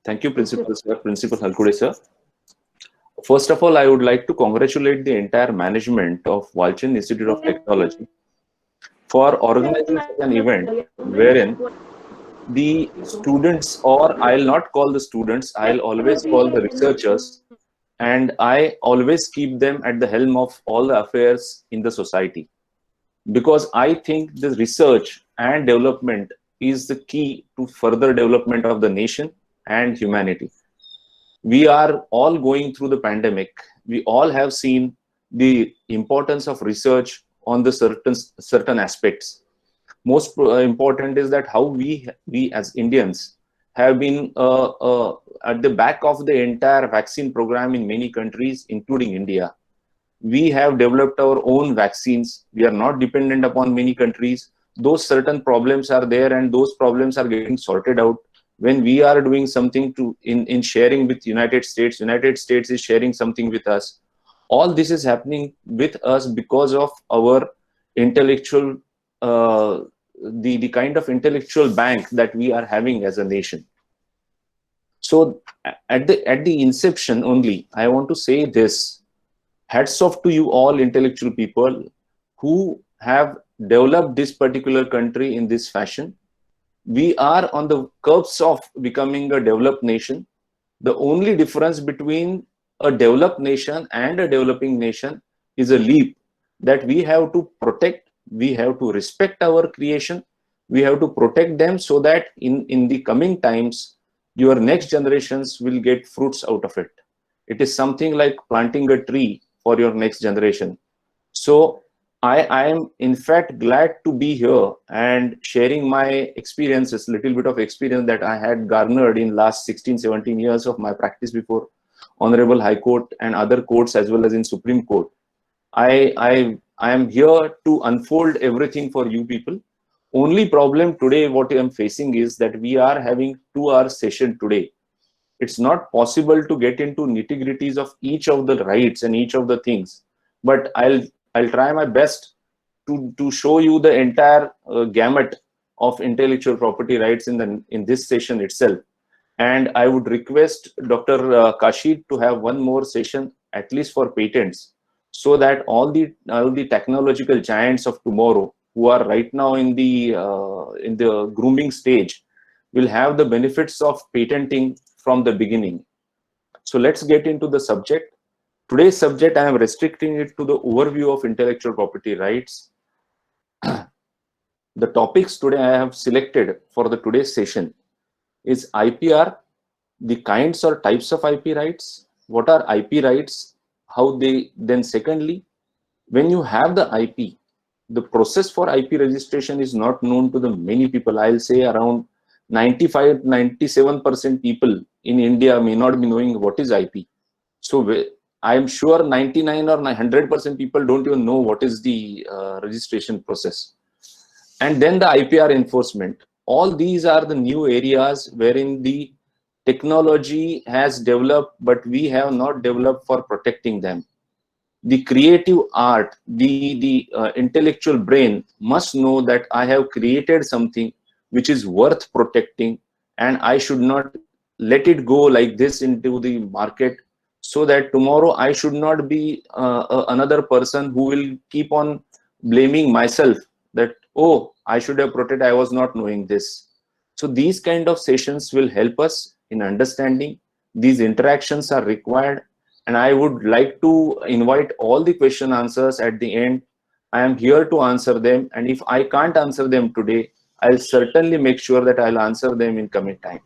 Thank you, Principal Sir, Principal Halkude Sir. First of all, I would like to congratulate the entire management of Walchand Institute of Technology for organizing such an event wherein the students, or I'll not call the students, I'll always call the researchers, and I always keep them at the helm of all the affairs in the society. Because I think the research and development is the key to further development of the nation and humanity. We are all going through the pandemic. We all have seen the importance of research on the certain aspects. Most important is that how we as Indians have been at the back of the entire vaccine program in many countries, including India. We have developed our own vaccines. We are not dependent upon many countries. Those certain problems are there, and those problems are getting sorted out when we are doing something to in sharing with United States. United States is sharing something with us. All this is happening with us because of our intellectual the kind of intellectual bank that we are having as a nation. So at the inception only, I want to say this: hats off to you all intellectual people who have developed this particular country in this fashion. We are on the curbs of becoming a developed nation. The only difference between a developed nation and a developing nation is a leap that we have to protect. We have to respect our creation. We have to protect them so that in the coming times, your next generations will get fruits out of it. It is something like planting a tree for your next generation. So I am in fact glad to be here and sharing my experiences, little bit of experience that I had garnered in last 16, 17 years of my practice before Honorable High Court and other courts as well as in Supreme Court. I am here to unfold everything for you people. Only problem today what I am facing is that we are having 2 hour session today. It's not possible to get into nitty-gritties of each of the rights and each of the things, but I'll try my best to show you the entire gamut of intellectual property rights in this session itself. And I would request Dr. Kashid to have one more session at least for patents, so that all the technological giants of tomorrow who are right now in the grooming stage will have the benefits of patenting from the beginning. So let's get into the subject. Today's subject, I am restricting it to the overview of intellectual property rights. The topics today I have selected for the today's session is IPR, the kinds or types of IP rights, what are IP rights, how they, then secondly, when you have the IP, the process for IP registration is not known to the many people. I'll say around 95-97% people in India may not be knowing what is IP. So I am sure 99 or 100% people don't even know what is the registration process. And then the IPR enforcement. All these are the new areas wherein the technology has developed, but we have not developed for protecting them. The creative art, the intellectual brain must know that I have created something which is worth protecting, and I should not let it go like this into the market, so that tomorrow I should not be another person who will keep on blaming myself that, oh, I should have protected, I was not knowing this. So these kind of sessions will help us in understanding. These interactions are required, and I would like to invite all the question answers at the end. I am here to answer them, and if I can't answer them today, I'll certainly make sure that I'll answer them in coming time.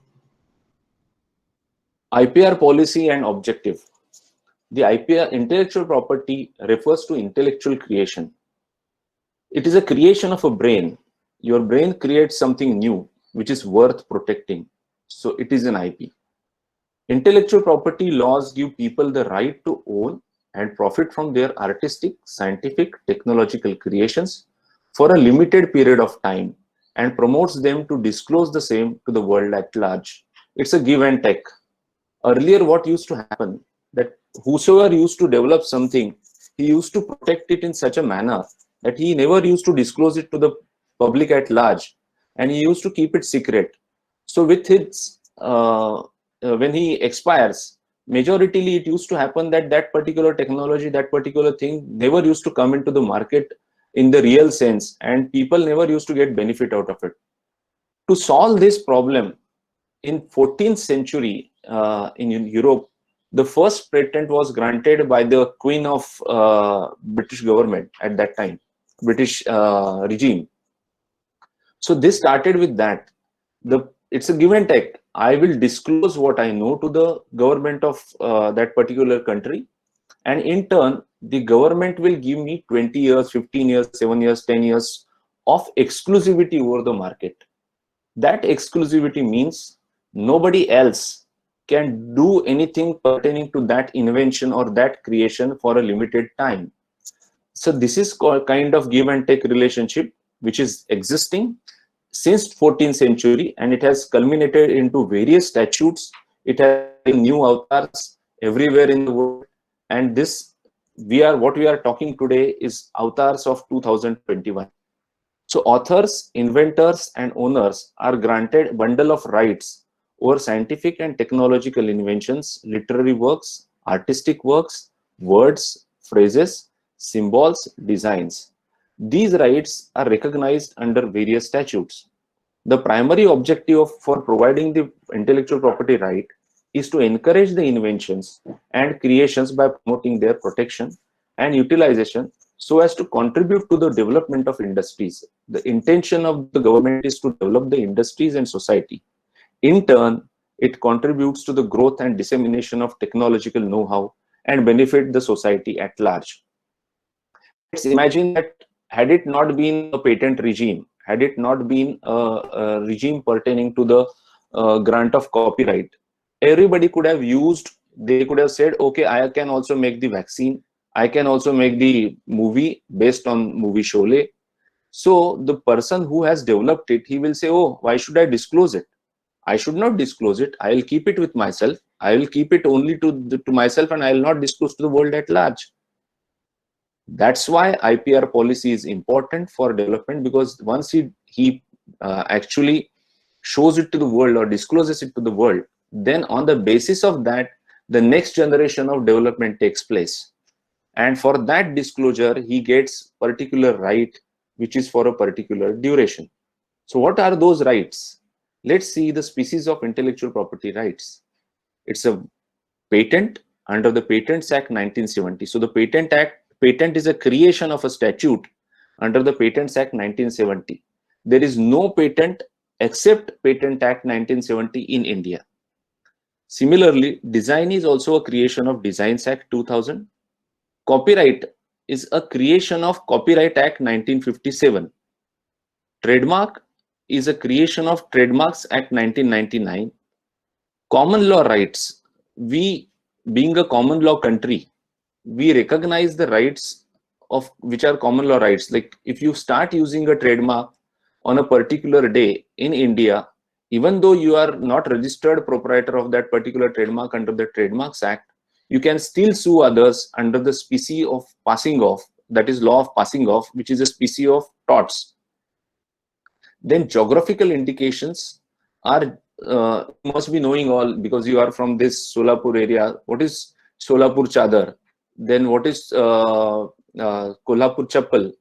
IPR policy and objective. The IPR, intellectual property, refers to intellectual creation. It is a creation of a brain. Your brain creates something new which is worth protecting. So it is an IP. Intellectual property laws give people the right to own and profit from their artistic, scientific, technological creations for a limited period of time, and promotes them to disclose the same to the world at large. It's a give and take. Earlier, what used to happen, that whosoever used to develop something, he used to protect it in such a manner that he never used to disclose it to the public at large, and he used to keep it secret. So with his when he expires, majoritarily it used to happen that that particular technology, that particular thing never used to come into the market in the real sense, and people never used to get benefit out of it. To solve this problem, in 14th century in Europe, the first patent was granted by the Queen of British government at that time, British regime. So this started with that. It's a give and take. I will disclose what I know to the government of that particular country, and in turn, the government will give me 20 years, 15 years, 7 years, 10 years of exclusivity over the market. That exclusivity means nobody else can do anything pertaining to that invention or that creation for a limited time. So this is called kind of give and take relationship which is existing since 14th century, and it has culminated into various statutes. It has new avatars everywhere in the world, and this what we are talking today is avatars of 2021. So authors, inventors, and owners are granted bundle of rights over scientific and technological inventions, literary works, artistic works, words, phrases, symbols, designs. These rights are recognized under various statutes. The primary objective for providing the intellectual property right is to encourage the inventions and creations by promoting their protection and utilization so as to contribute to the development of industries. The intention of the government is to develop the industries and society. In turn, it contributes to the growth and dissemination of technological know-how and benefit the society at large. Let's imagine that had it not been a patent regime, had it not been a regime pertaining to the grant of copyright, everybody could have used, they could have said, okay, I can also make the vaccine, I can also make the movie based on movie Sholay. So the person who has developed it, he will say, oh, why should I disclose it? I should not disclose it. I will keep it with myself. I will keep it only to myself, and I will not disclose to the world at large. That's why IPR policy is important for development, because once he actually shows it to the world or discloses it to the world, then on the basis of that, the next generation of development takes place. And for that disclosure, he gets particular right, which is for a particular duration. So what are those rights? Let's see the species of intellectual property rights. It's a patent under the Patents Act 1970. So the patent is a creation of a statute under the Patents Act 1970. There is no patent except Patent Act 1970 in India. Similarly, design is also a creation of Designs Act 2000. Copyright is a creation of Copyright Act 1957. Trademark is a creation of Trademarks Act 1999. Common law rights, we being a common law country, we recognize the rights of which are common law rights. Like if you start using a trademark on a particular day in India, even though you are not registered proprietor of that particular trademark under the Trademarks Act, you can still sue others under the specie of passing off, that is law of passing off, which is a specie of torts. Then geographical indications are, you must be knowing all because you are from this Solapur area. What is Solapur Chadar? Then what is Kolhapur Chappal?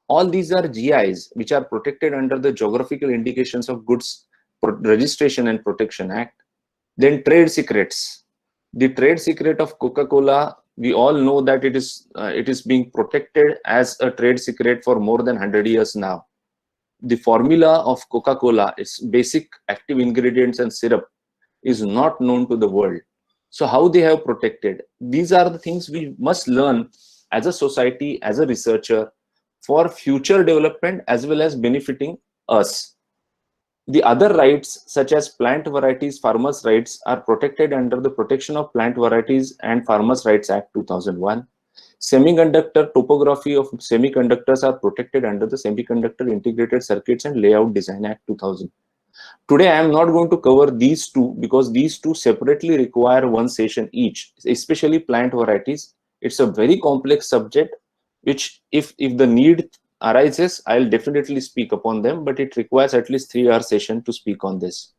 All these are GIs which are protected under the Geographical Indications of Goods Registration and Protection Act. Then trade secrets. The trade secret of Coca-Cola, we all know that it is being protected as a trade secret for more than 100 years now. The formula of Coca-Cola, its basic active ingredients and syrup, is not known to the world. So how they have protected? These are the things we must learn as a society, as a researcher, for future development as well as benefiting us. The other rights, such as plant varieties, farmers' rights, are protected under the Protection of Plant Varieties and Farmers' Rights Act 2001. Semiconductor topography of semiconductors are protected under the Semiconductor Integrated Circuits and Layout Design Act 2000. Today, I am not going to cover these two because these two separately require one session each, especially plant varieties. It's a very complex subject, which if the need arises, I'll definitely speak upon them, but it requires at least 3-hour session to speak on this.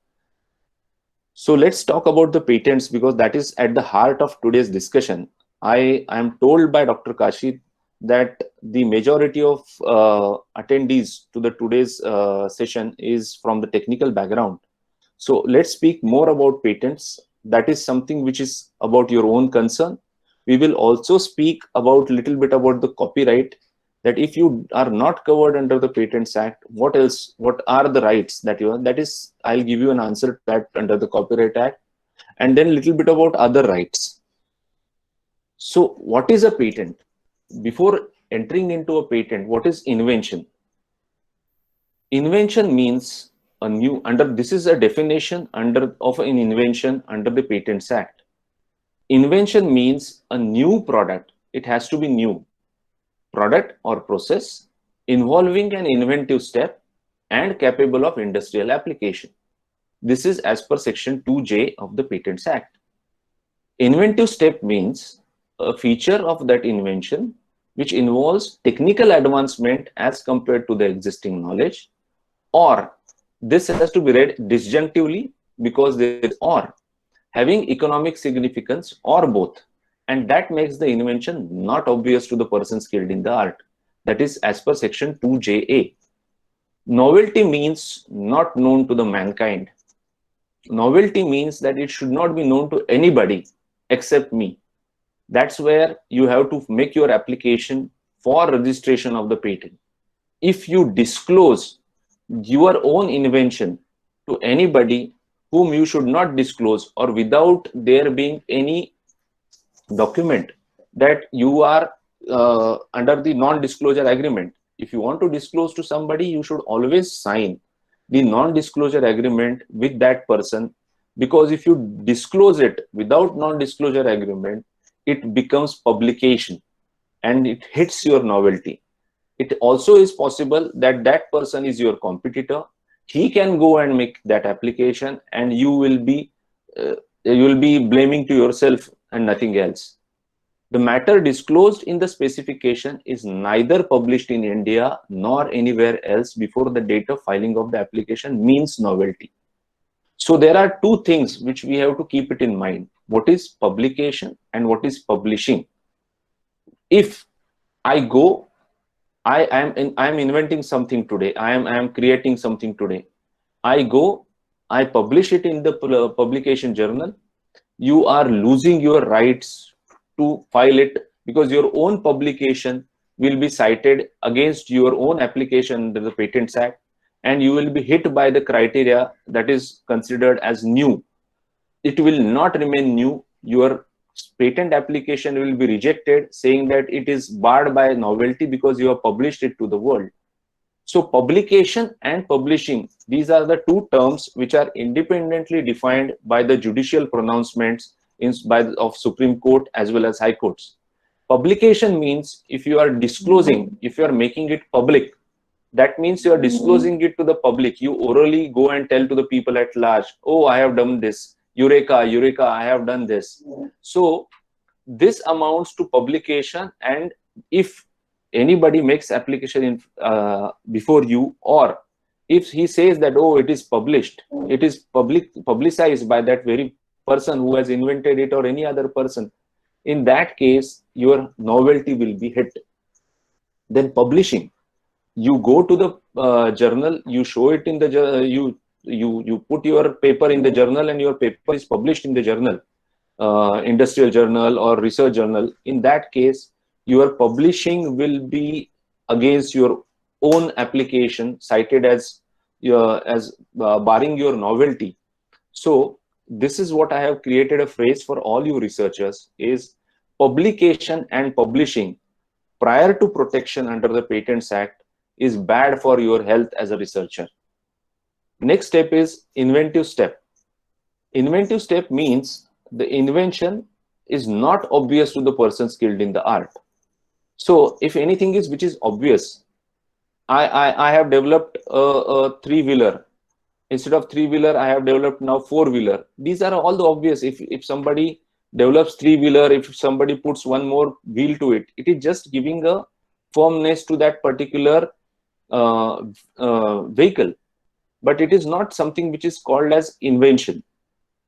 So let's talk about the patents, because that is at the heart of today's discussion. I am told by Dr. Kashi that the majority of attendees to the today's session is from the technical background. So let's speak more about patents. That is something which is about your own concern. We will also speak about little bit about the copyright, that if you are not covered under the Patents Act, what else, what are the rights that you are, that is, I'll give you an answer to that under the Copyright Act, and then a little bit about other rights. So what is a patent? Before entering into a patent, what is invention? Invention means a new, under, this is a definition under of an invention under the Patents Act. Invention means a new product. It has to be new product or process involving an inventive step and capable of industrial application. This is as per section 2J of the Patents Act. Inventive step means a feature of that invention which involves technical advancement as compared to the existing knowledge, or this has to be read disjunctively because there is or, having economic significance, or both, and that makes the invention not obvious to the person skilled in the art. That is as per section 2JA. Novelty means not known to the mankind. Novelty means that it should not be known to anybody except me. That's where you have to make your application for registration of the patent. If you disclose your own invention to anybody whom you should not disclose, or without there being any document that you are under the non-disclosure agreement, if you want to disclose to somebody, you should always sign the non-disclosure agreement with that person, because if you disclose it without non-disclosure agreement, it becomes publication and it hits your novelty. It also is possible that that person is your competitor. He can go and make that application, and you will be blaming to yourself and nothing else. The matter disclosed in the specification is neither published in India nor anywhere else before the date of filing of the application means novelty. So there are two things which we have to keep it in mind. What is publication and what is publishing? If I go, I am inventing something today. I am creating something today. I go, I publish it in the publication journal. You are losing your rights to file it, because your own publication will be cited against your own application under the Patents Act, and you will be hit by the criteria that is considered as new. It will not remain new. Your patent application will be rejected, saying that it is barred by novelty because you have published it to the world. So publication and publishing, these are the two terms which are independently defined by the judicial pronouncements of Supreme Court as well as High Courts. Publication means if you are disclosing, if you are making it public, that means you are disclosing it to the public. You orally go and tell to the people at large, oh, I have done this. Eureka, Eureka, I have done this. So this amounts to publication. And if anybody makes application in before you, or if he says that, oh, it is published, it is publicized by that very person who has invented it, or any other person, in that case your novelty will be hit. Then publishing, you go to the journal, you show it in the you put your paper in the journal, and your paper is published in the journal, industrial journal or research journal. In that case, your publishing will be against your own application, cited as barring your novelty. So this is what I have created a phrase for all you researchers, is publication and publishing prior to protection under the Patents Act is bad for your health as a researcher. Next step is inventive step. Inventive step means the invention is not obvious to the person skilled in the art. So if anything is which is obvious, I have developed a three-wheeler. Instead of three-wheeler, I have developed now four-wheeler. These are all the obvious. If somebody develops three-wheeler, if somebody puts one more wheel to it, it is just giving a firmness to that particular vehicle. But it is not something which is called as invention.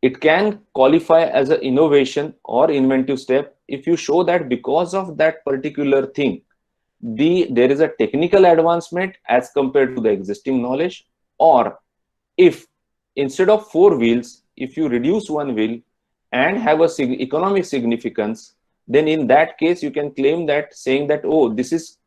It can qualify as an innovation or inventive step if you show that because of that particular thing, there is a technical advancement as compared to the existing knowledge, or if instead of 4 wheels, if you reduce 1 wheel and have a economic significance, then in that case you can claim that, saying that, oh, this is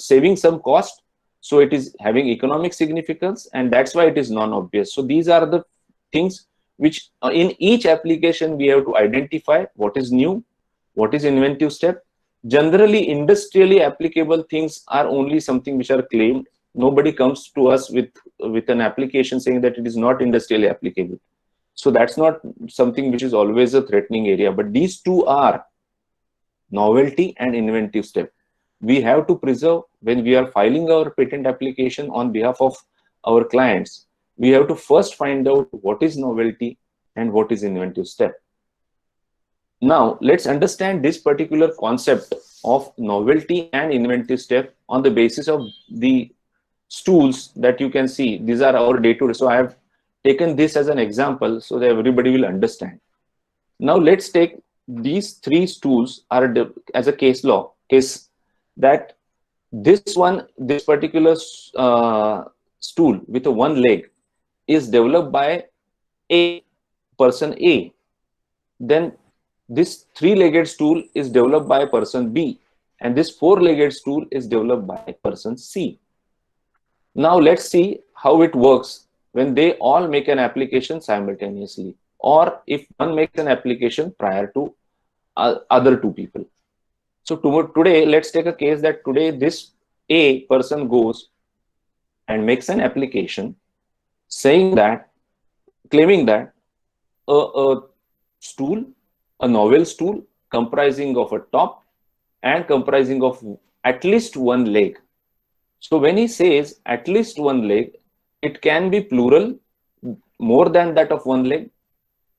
saving some cost, so it is having economic significance, and that's why it is non-obvious. So these are the things which in each application we have to identify what is new, what is inventive step. Generally, industrially applicable things are only something which are claimed. Nobody comes to us with an application saying that it is not industrially applicable. So that's not something which is always a threatening area. But these two are novelty and inventive step. We have to preserve when we are filing our patent application on behalf of our clients. We have to first find out what is novelty and what is inventive step. Now, let's understand this particular concept of novelty and inventive step on the basis of the stools that you can see. These are our day-to-day. So I have taken this as an example so that everybody will understand. Now, let's take these 3 stools are as a case that this particular stool with a 1 leg is developed by person A. Then this 3-legged stool is developed by person B, and this 4-legged stool is developed by person C. Now let's see how it works when they all make an application simultaneously, or if one makes an application prior to other 2 people. So today, let's take a case that today this A person goes and makes an application saying that, claiming that a stool, a novel stool comprising of a top and comprising of at least 1 leg. So when he says at least 1 leg, it can be plural, more than that of 1 leg,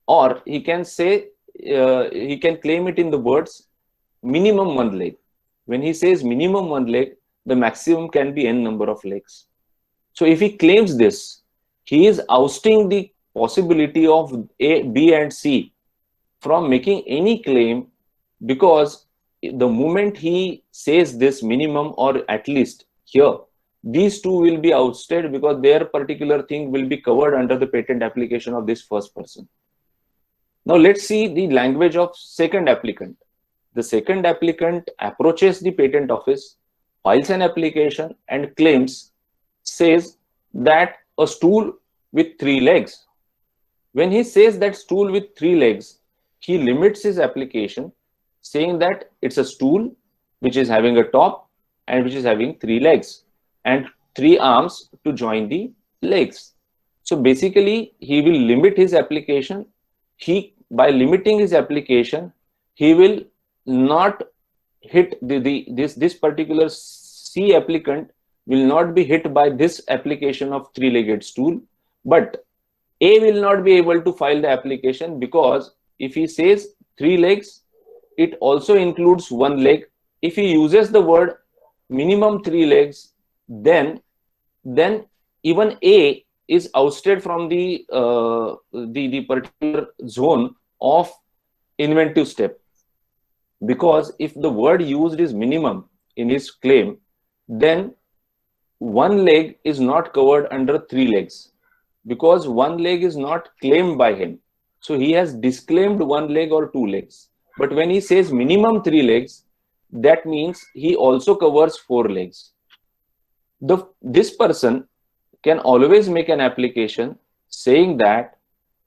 or he can say, he can claim it in the words minimum 1 leg. When he says minimum 1 leg, the maximum can be n number of legs. So if he claims this, he is ousting the possibility of A, B, and C from making any claim, because the moment he says this minimum or at least, here these 2 will be ousted because their particular thing will be covered under the patent application of this first person. Now let's see the language of second applicant. The second applicant approaches the patent office, files an application and claims, says that a stool with 3 legs. When he says that stool with 3 legs, he limits his application saying that it's a stool which is having a top and which is having 3 legs and 3 arms to join the legs. So basically, he will limit his application. By limiting his application, he will not hit this particular C applicant will not be hit by this application of 3-legged stool, but A will not be able to file the application, because if he says 3 legs, it also includes 1 leg. If he uses the word minimum 3 legs, then even A is ousted from the particular zone of inventive step, because if the word used is minimum in his claim, then 1 leg is not covered under 3 legs, because 1 leg is not claimed by him. So he has disclaimed 1 leg or 2 legs. But when he says minimum 3 legs, that means he also covers 4 legs. This person can always make an application saying that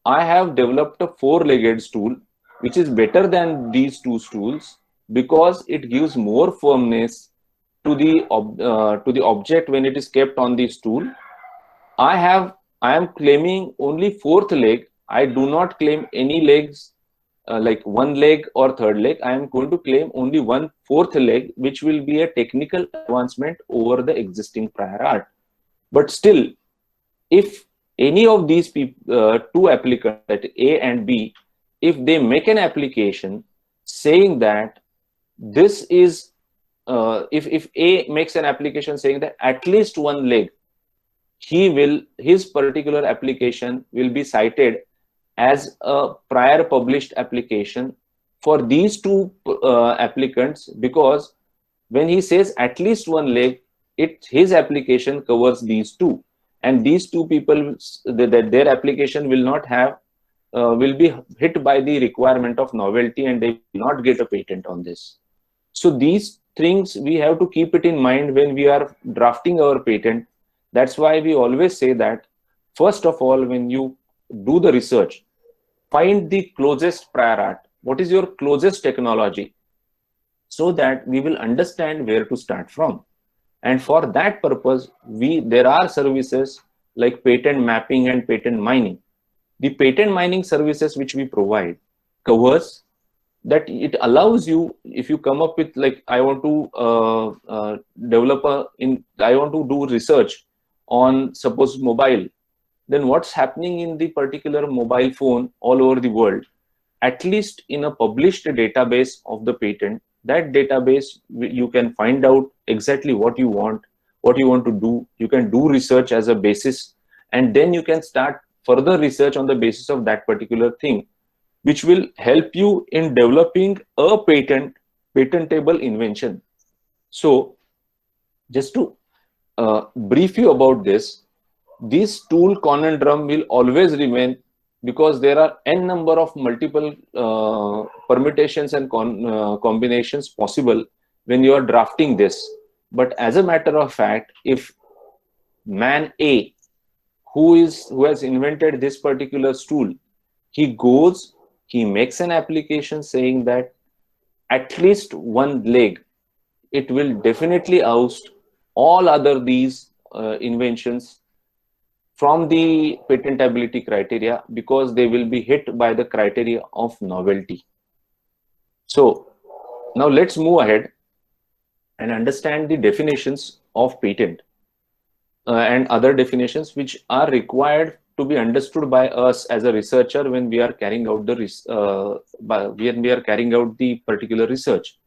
I have developed a 4-legged stool which is better than these 2 stools because it gives more firmness to the object when it is kept on the stool. I am claiming only 4th leg. I do not claim any legs like 1 leg or 3rd leg. I am going to claim only 1/4 leg, which will be a technical advancement over the existing prior art. But still, if any of these 2 applicants, that A and B, if they make an application saying that this is, if A makes an application saying that at least 1 leg, his particular application will be cited as a prior published application for these two applicants, because when he says at least one leg, his application covers these two, and these two people, that their application will not have will be hit by the requirement of novelty, and they will not get a patent on this. So these things we have to keep it in mind when we are drafting our patent. That's why we always say that first of all, when you do the research, find the closest prior art. What is your closest technology? So that we will understand where to start from. And for that purpose, there are services like patent mapping and patent mining. The patent mining services which we provide covers that. It allows you, if you come up with, like, I want to I want to do research on, suppose, mobile, then what's happening in the particular mobile phone all over the world, at least in a published database of the patent, that database you can find out exactly what you want to do. You can do research as a basis, and then you can start further research on the basis of that particular thing, which will help you in developing a patentable invention. So just to brief you about this tool conundrum will always remain, because there are n number of multiple permutations and combinations possible when you are drafting this. But as a matter of fact, if man A, who has invented this particular tool, he makes an application saying that at least one leg, it will definitely oust all other these inventions from the patentability criteria, because they will be hit by the criteria of novelty. So now let's move ahead and understand the definitions of patent and other definitions which are required to be understood by us as a researcher when we are carrying out the particular research.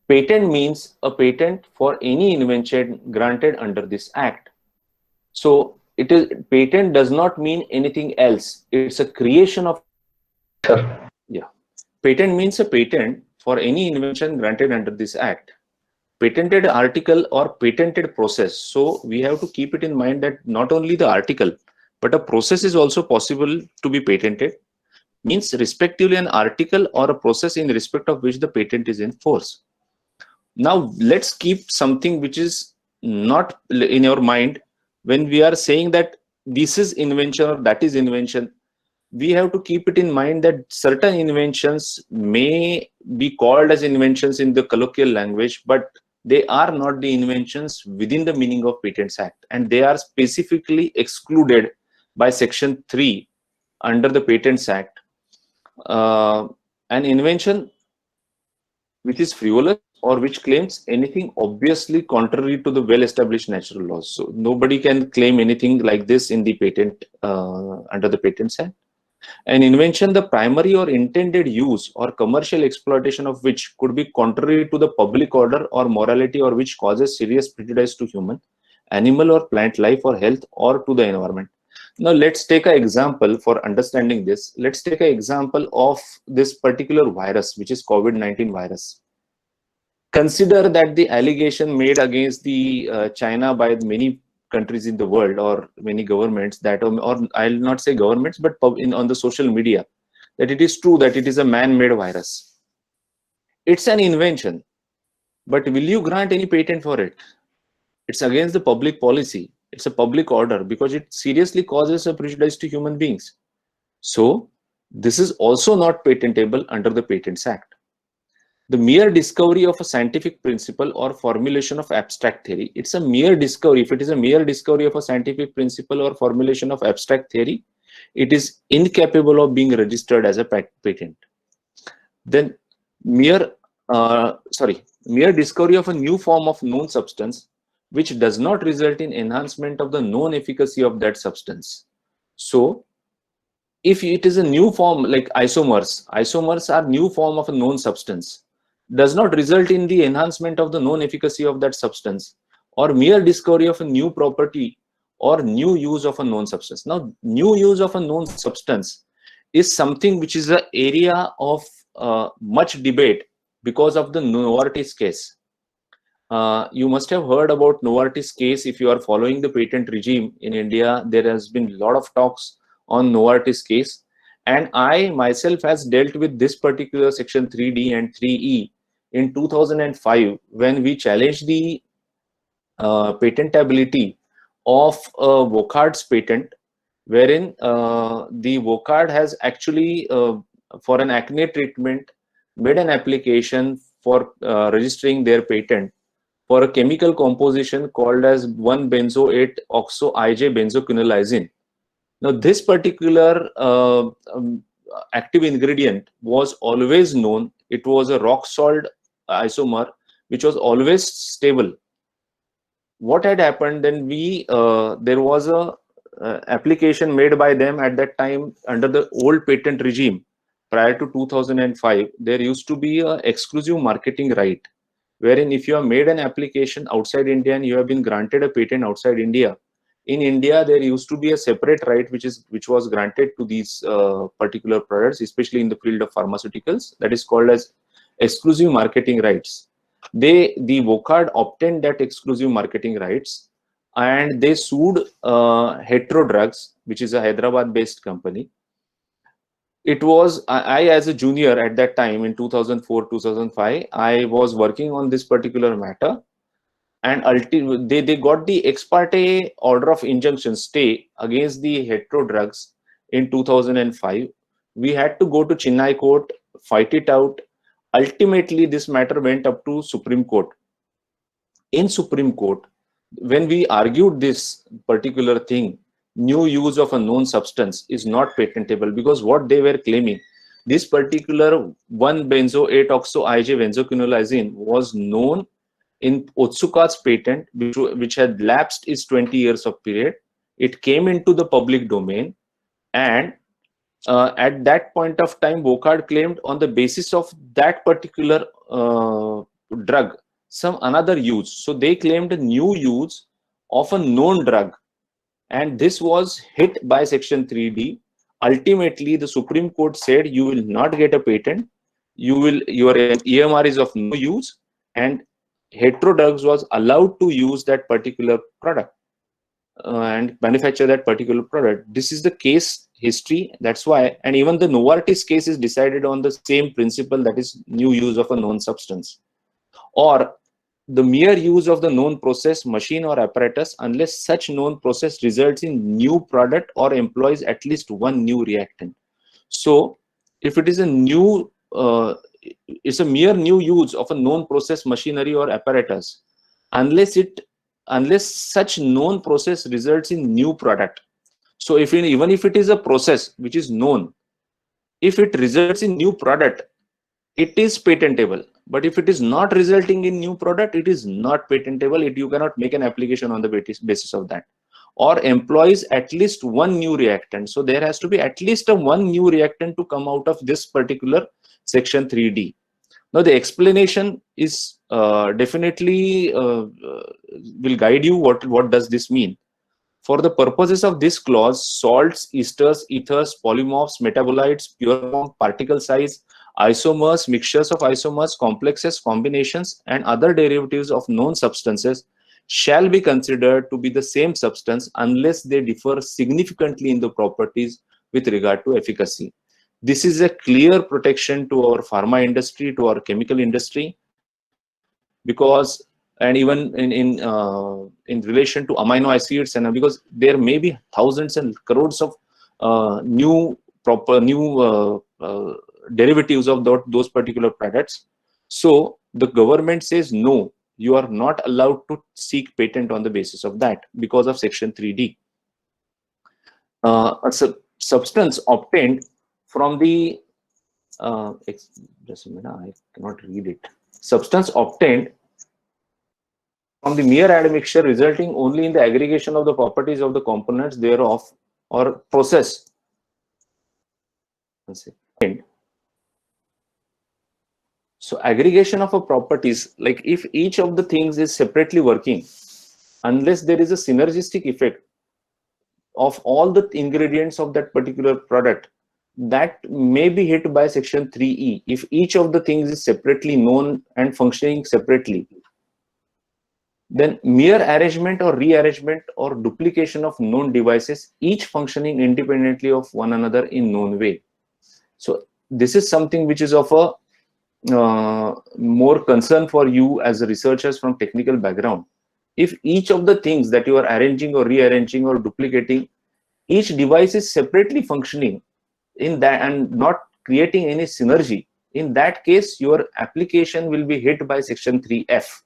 Patent means a patent for any invention granted under this act. So patent does not mean anything else. It's a creation of. Sir. Yeah. Patent means a patent for any invention granted under this act. Patented article or patented process. So we have to keep it in mind that not only the article, but a process is also possible to be patented. Means respectively an article or a process in respect of which the patent is in force. Now let's keep something which is not in your mind when we are saying that this is invention or that is invention. We have to keep it in mind that certain inventions may be called as inventions in the colloquial language, but they are not the inventions within the meaning of Patents Act, and they are specifically excluded by Section 3 under the Patents Act. An invention which is frivolous or which claims anything obviously contrary to the well-established natural laws. So nobody can claim anything like this in the patent under the Patents Act. An invention, the primary or intended use or commercial exploitation of which could be contrary to the public order or morality, or which causes serious prejudice to human, animal or plant life or health, or to the environment. Now let's take an example for understanding this. Let's take an example of this particular virus, which is COVID-19 virus. Consider that the allegation made against the China by many countries in the world, or many governments, that, or I'll not say governments, but on the social media, that it is true that it is a man-made virus. It's an invention, but will you grant any patent for it? It's against the public policy. It's a public order, because it seriously causes a prejudice to human beings. So this is also not patentable under the Patents Act. The mere discovery of a scientific principle or formulation of abstract theory, it's a mere discovery. If it is a mere discovery of a scientific principle or formulation of abstract theory, it is incapable of being registered as a patent. Then mere discovery of a new form of known substance which does not result in enhancement of the known efficacy of that substance. So if it is a new form, like isomers are new form of a known substance, does not result in the enhancement of the known efficacy of that substance, or mere discovery of a new property or new use of a known substance. Now, new use of a known substance is something which is an area of much debate because of the Novartis case. You must have heard about Novartis case. If you are following the patent regime in India, there has been a lot of talks on Novartis case. And I myself has dealt with this particular section 3D and 3E in 2005 when we challenged the patentability of Wockhardt patent, wherein the Wockhardt has actually, for an acne treatment, made an application for registering their patent for a chemical composition called as 1-benzo-8-oxo-IJ-benzoquinolizine. Now, this particular active ingredient was always known. It was a rock salt isomer, which was always stable. What had happened then, there was a application made by them at that time under the old patent regime. Prior to 2005, there used to be a exclusive marketing right, wherein if you have made an application outside India and you have been granted a patent outside India, in India there used to be a separate right which was granted to these particular products, especially in the field of pharmaceuticals, that is called as exclusive marketing rights. The Wockhardt obtained that exclusive marketing rights, and they sued Hetero Drugs, which is a Hyderabad-based company. It was I as a junior at that time in 2004-2005, I was working on this particular matter, and they got the ex parte order of injunction stay against the Hetero Drugs in 2005. We had to go to Chennai court, fight it out. Ultimately, this matter went up to Supreme Court. In Supreme Court, when we argued this particular thing, new use of a known substance is not patentable, because what they were claiming, this particular 1-benzo-8-oxo-IJ-benzoquinolizine was known in Otsuka's patent, which had lapsed its 20 years of period. It came into the public domain, and at that point of time, Wockhardt claimed on the basis of that particular drug some another use. So they claimed a new use of a known drug, and this was hit by section 3D. Ultimately, the Supreme Court said you will not get a patent, your EMR is of no use, and Hetero Drugs was allowed to use that particular product and manufacture that particular product. This is the case history. That's why, and even the Novartis case is decided on the same principle, that is new use of a known substance, or the mere use of the known process, machine or apparatus, unless such known process results in new product or employs at least one new reactant. So if it is a new it's a mere new use of a known process, machinery or apparatus, unless such known process results in new product. So even if it is a process which is known, if it results in new product, it is patentable. But if it is not resulting in new product, it is not patentable. You cannot make an application on the basis of that, or employs at least one new reactant. So there has to be at least one new reactant to come out of this particular section 3D. Now the explanation is definitely will guide you what does this mean. For the purposes of this clause, salts, esters, ethers, polymorphs, metabolites, pure form, particle size, isomers, mixtures of isomers, complexes, combinations, and other derivatives of known substances shall be considered to be the same substance unless they differ significantly in the properties with regard to efficacy. This is a clear protection to our pharma industry, to our chemical industry, because, and even in relation to amino acids, and because there may be thousands and crores of new derivatives of those particular products. So the government says no, you are not allowed to seek patent on the basis of that because of section 3D. A substance obtained from the just a minute, I cannot read it. Substance obtained from the mere admixture resulting only in the aggregation of the properties of the components thereof, or process. So aggregation of a properties, like if each of the things is separately working, unless there is a synergistic effect, of all the ingredients of that particular product, that may be hit by section 3E if each of the things is separately known and functioning separately. Then mere arrangement or rearrangement or duplication of known devices, each functioning independently of one another in known way. So this is something which is of a more concern for you as a researchers from technical background. If each of the things that you are arranging or rearranging or duplicating, each device is separately functioning in that and not creating any synergy, in that case your application will be hit by section 3F.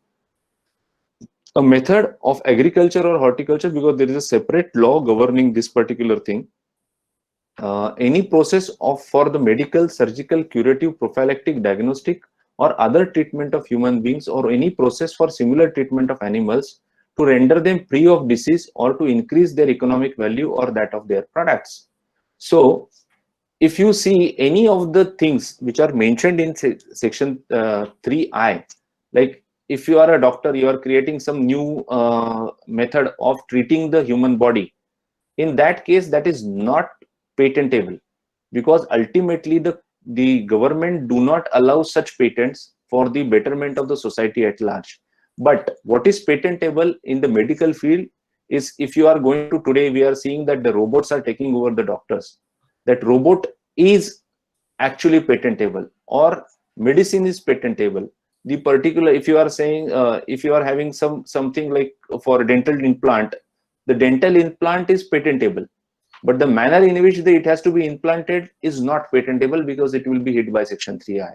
A method of agriculture or horticulture, because there is a separate law governing this particular thing. Any process of for the medical, surgical, curative, prophylactic, diagnostic or other treatment of human beings, or any process for similar treatment of animals to render them free of disease or to increase their economic value or that of their products. So if you see any of the things which are mentioned in section 3I, like if you are a doctor, you are creating some new method of treating the human body, in that case that is not patentable, because ultimately the government do not allow such patents for the betterment of the society at large. But what is patentable in the medical field is, if you are going to, today we are seeing that the robots are taking over the doctors, that robot is actually patentable, or medicine is patentable. The particular, if you are saying if you are having something like for dental implant, the dental implant is patentable, but the manner in which it has to be implanted is not patentable, because it will be hit by section 3I.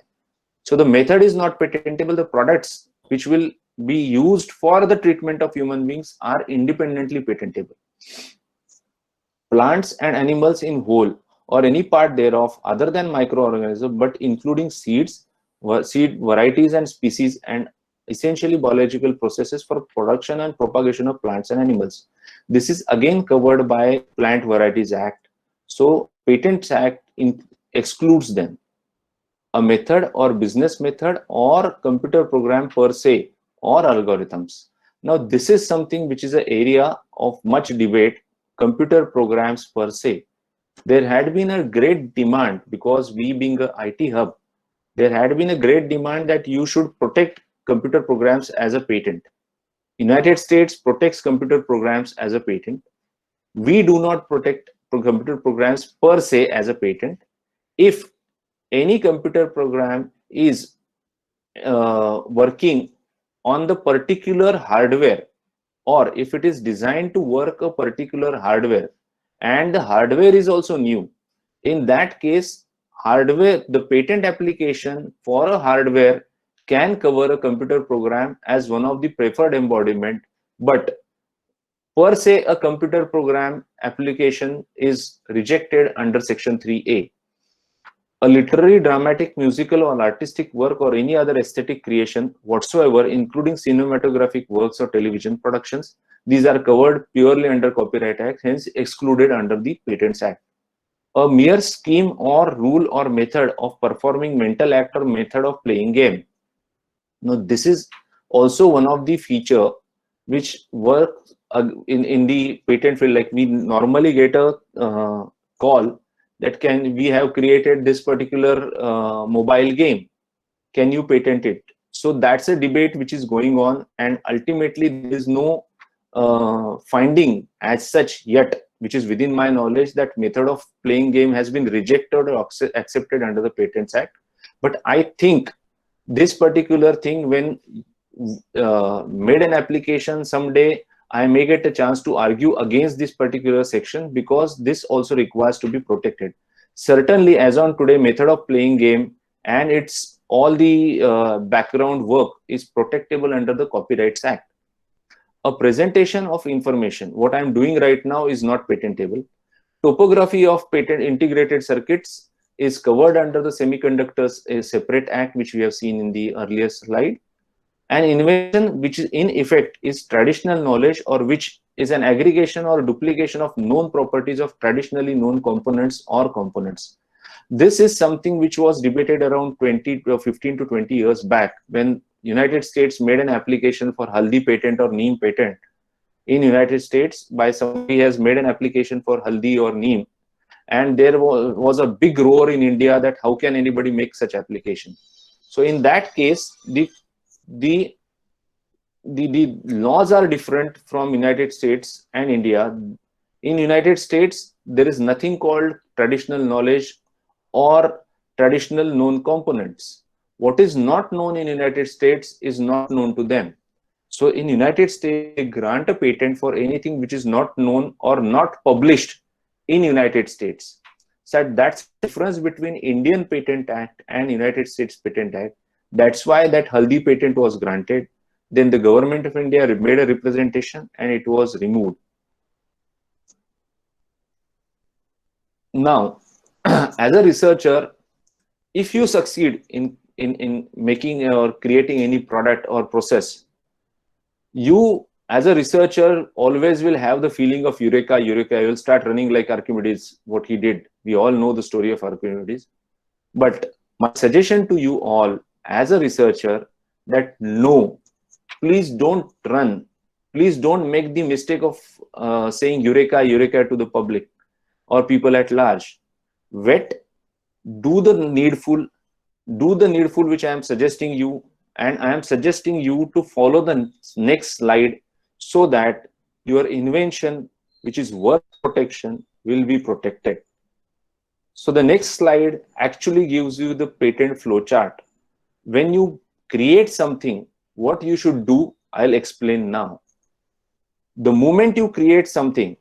So the method is not patentable, the products which will be used for the treatment of human beings are independently patentable. Plants and animals in whole or any part thereof other than microorganisms, but including seeds, seed varieties and species, and essentially biological processes for production and propagation of plants and animals. This is again covered by Plant Varieties Act. So Patents Act excludes them. A method or business method or computer program per se or algorithms. Now this is something which is an area of much debate, computer programs per se. There had been a great demand, because we being a IT hub, there had been a great demand that you should protect computer programs as a patent. United States protects computer programs as a patent. We do not protect computer programs per se as a patent. If any computer program is working on the particular hardware, or if it is designed to work a particular hardware and the hardware is also new, in that case hardware, the patent application for a hardware can cover a computer program as one of the preferred embodiment. But per se a computer program application is rejected under section 3A. A literary, dramatic, musical or artistic work or any other aesthetic creation whatsoever, including cinematographic works or television productions, these are covered purely under Copyright Act, hence excluded under the Patents Act. A mere scheme or rule or method of performing mental act or method of playing game. Now this is also one of the feature which works in the patent field. Like we normally get a call that we have created this particular mobile game, can you patent it? So that's a debate which is going on, and ultimately there is no finding as such yet, which is within my knowledge, that method of playing game has been rejected or accepted under the Patents Act. But I think this particular thing, when made an application, someday I may get a chance to argue against this particular section, because this also requires to be protected. Certainly, as on today, method of playing game and its all the background work is protectable under the Copyrights Act. A presentation of information, what I'm doing right now, is not patentable. Topography of patent integrated circuits is covered under the Semiconductors, a separate act which we have seen in the earlier slide. An invention which is in effect is traditional knowledge, or which is an aggregation or duplication of known properties of traditionally known components or components. This is something which was debated around 15 to 20 years back, when United States made an application for Haldi patent or Neem patent. in United States by somebody has made an application for haldi or neem, and there was a big roar in India that how can anybody make such application. So in that case, the the laws are different from United States and India. In United States, there is nothing called traditional knowledge or traditional known components. What is not known in United States is not known to them. So in United States, they grant a patent for anything which is not known or not published in United States. So that's the difference between Indian Patent Act and United States Patent Act. That's why that Haldi patent was granted. Then the government of India made a representation and it was removed. Now, as a researcher, if you succeed in making or creating any product or process, you as a researcher always will have the feeling of eureka, eureka. You will start running like Archimedes, what he did. We all know the story of Archimedes. But my suggestion to you all as a researcher, that no, please don't run. Please don't make the mistake of saying eureka, eureka to the public or people at large. Do the needful which I am suggesting you, and I am suggesting you to follow the next slide so that your invention, which is worth protection, will be protected. So the next slide actually gives you the patent flow chart. When you create something, what you should do, I'll explain now. The moment you create something,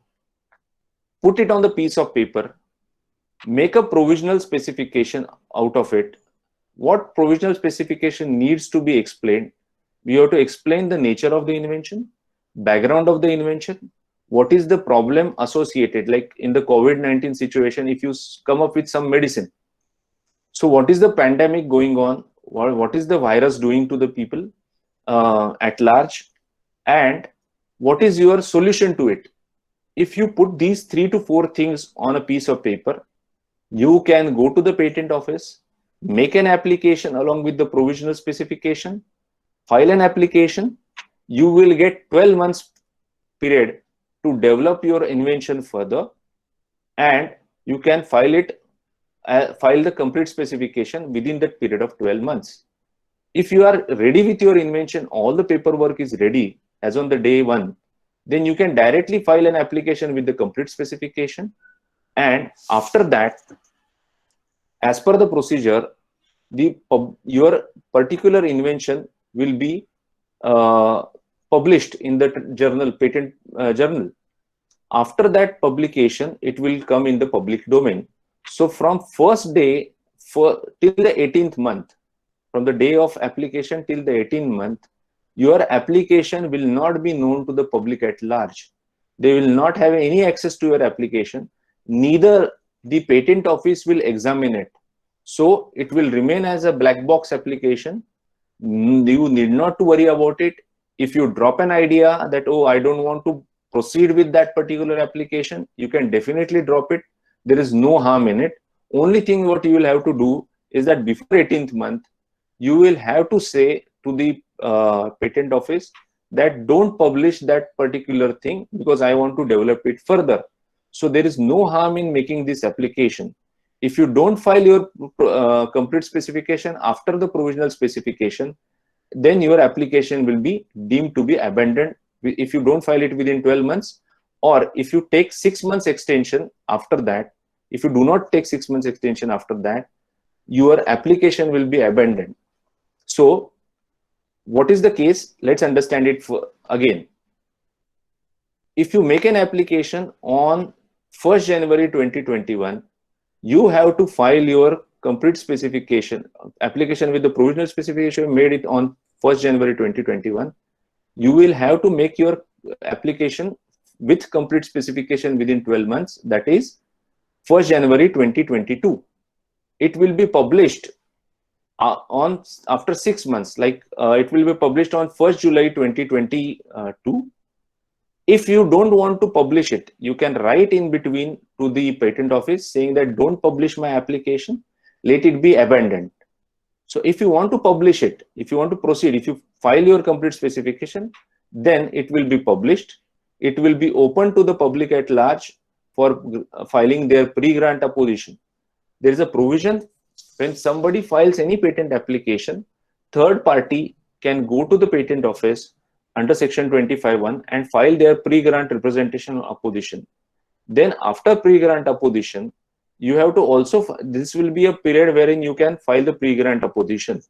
put it on the piece of paper, make a provisional specification out of it. What provisional specification needs to be explained? We have to explain the nature of the invention, background of the invention, what is the problem associated, like in the COVID-19 situation, if you come up with some medicine. So what is the pandemic going on? What is the virus doing to the people at large? And what is your solution to it? If you put these 3 to 4 things on a piece of paper, you can go to the patent office, make an application along with the provisional specification, file an application. You will get 12 months period to develop your invention further, and you can file the complete specification within that period of 12 months. If you are ready with your invention, all the paperwork is ready as on the day 1, then you can directly file an application with the complete specification. And after that, as per the procedure, your particular invention will be published in the journal, patent journal. After that publication, it will come in the public domain. So from first day till the 18th month, from the day of application till the 18th month, your application will not be known to the public at large. They will not have any access to your application. Neither the patent office will examine it. So it will remain as a black box application. You need not to worry about it. If you drop an idea that, oh, I don't want to proceed with that particular application, you can definitely drop it. There is no harm in it. Only thing what you will have to do is that before 18th month, you will have to say to the patent office that don't publish that particular thing because I want to develop it further. So there is no harm in making this application. If you don't file your complete specification after the provisional specification, then your application will be deemed to be abandoned if you don't file it within 12 months, or if you take 6 months extension after that. If you do not take 6 months extension after that, your application will be abandoned. So what is the case? Let's understand it again. If you make an application on 1st January 2021, you have to file your complete specification application with the provisional specification made it on 1st January 2021. You will have to make your application with complete specification within 12 months, that is 1st January 2022. It will be published after 6 months, like it will be published on 1st July 2022. If you don't want to publish it, you can write in between to the patent office saying that don't publish my application, let it be abandoned. So if you want to publish it, if you want to proceed, if you file your complete specification, then it will be published. it will be open to the public at large for filing their pre-grant opposition. There is a provision when somebody files any patent application, third party can go to the patent office under section 25(1) and file their pre-grant representation or opposition. Then after pre-grant opposition, you have to also, this will be a period wherein you can file the pre-grant opposition.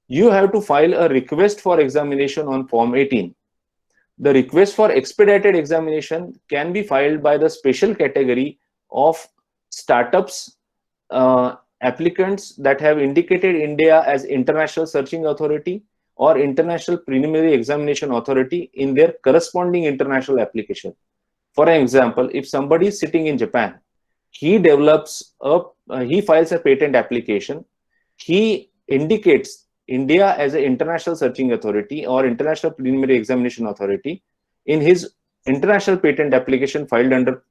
You have to file a request for examination on Form 18. The request for expedited examination can be filed by the special category of startups, applicants that have indicated India as International Searching Authority or International Preliminary Examination Authority in their corresponding international application. For example, if somebody is sitting in Japan, he develops he files a patent application, he indicates India as an International Searching Authority or International Preliminary Examination Authority in his international patent application filed under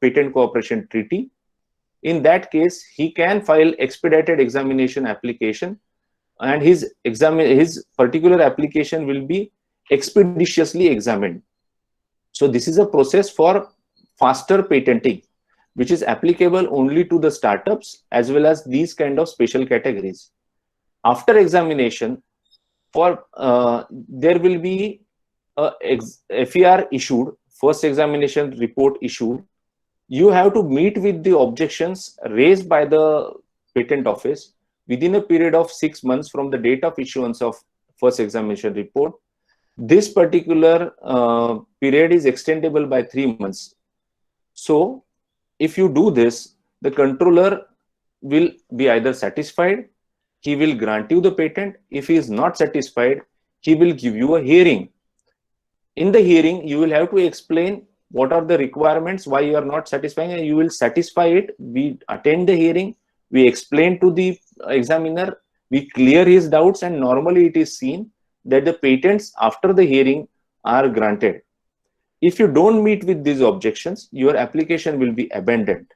Patent Cooperation Treaty. In that case, he can file expedited examination application, and his particular application will be expeditiously examined. So this is a process for faster patenting, which is applicable only to the startups as well as these kind of special categories. After examination, there will be a FER issued, first examination report issued. You have to meet with the objections raised by the patent office within a period of 6 months from the date of issuance of first examination report. This particular period is extendable by 3 months. So if you do this, the controller will be either satisfied, he will grant you the patent. If he is not satisfied, he will give you a hearing. In the hearing, you will have to explain what are the requirements, why you are not satisfying, and you will satisfy it. We attend the hearing, we explain to the examiner, we clear his doubts, and normally it is seen that the patents after the hearing are granted. If you don't meet with these objections, your application will be abandoned.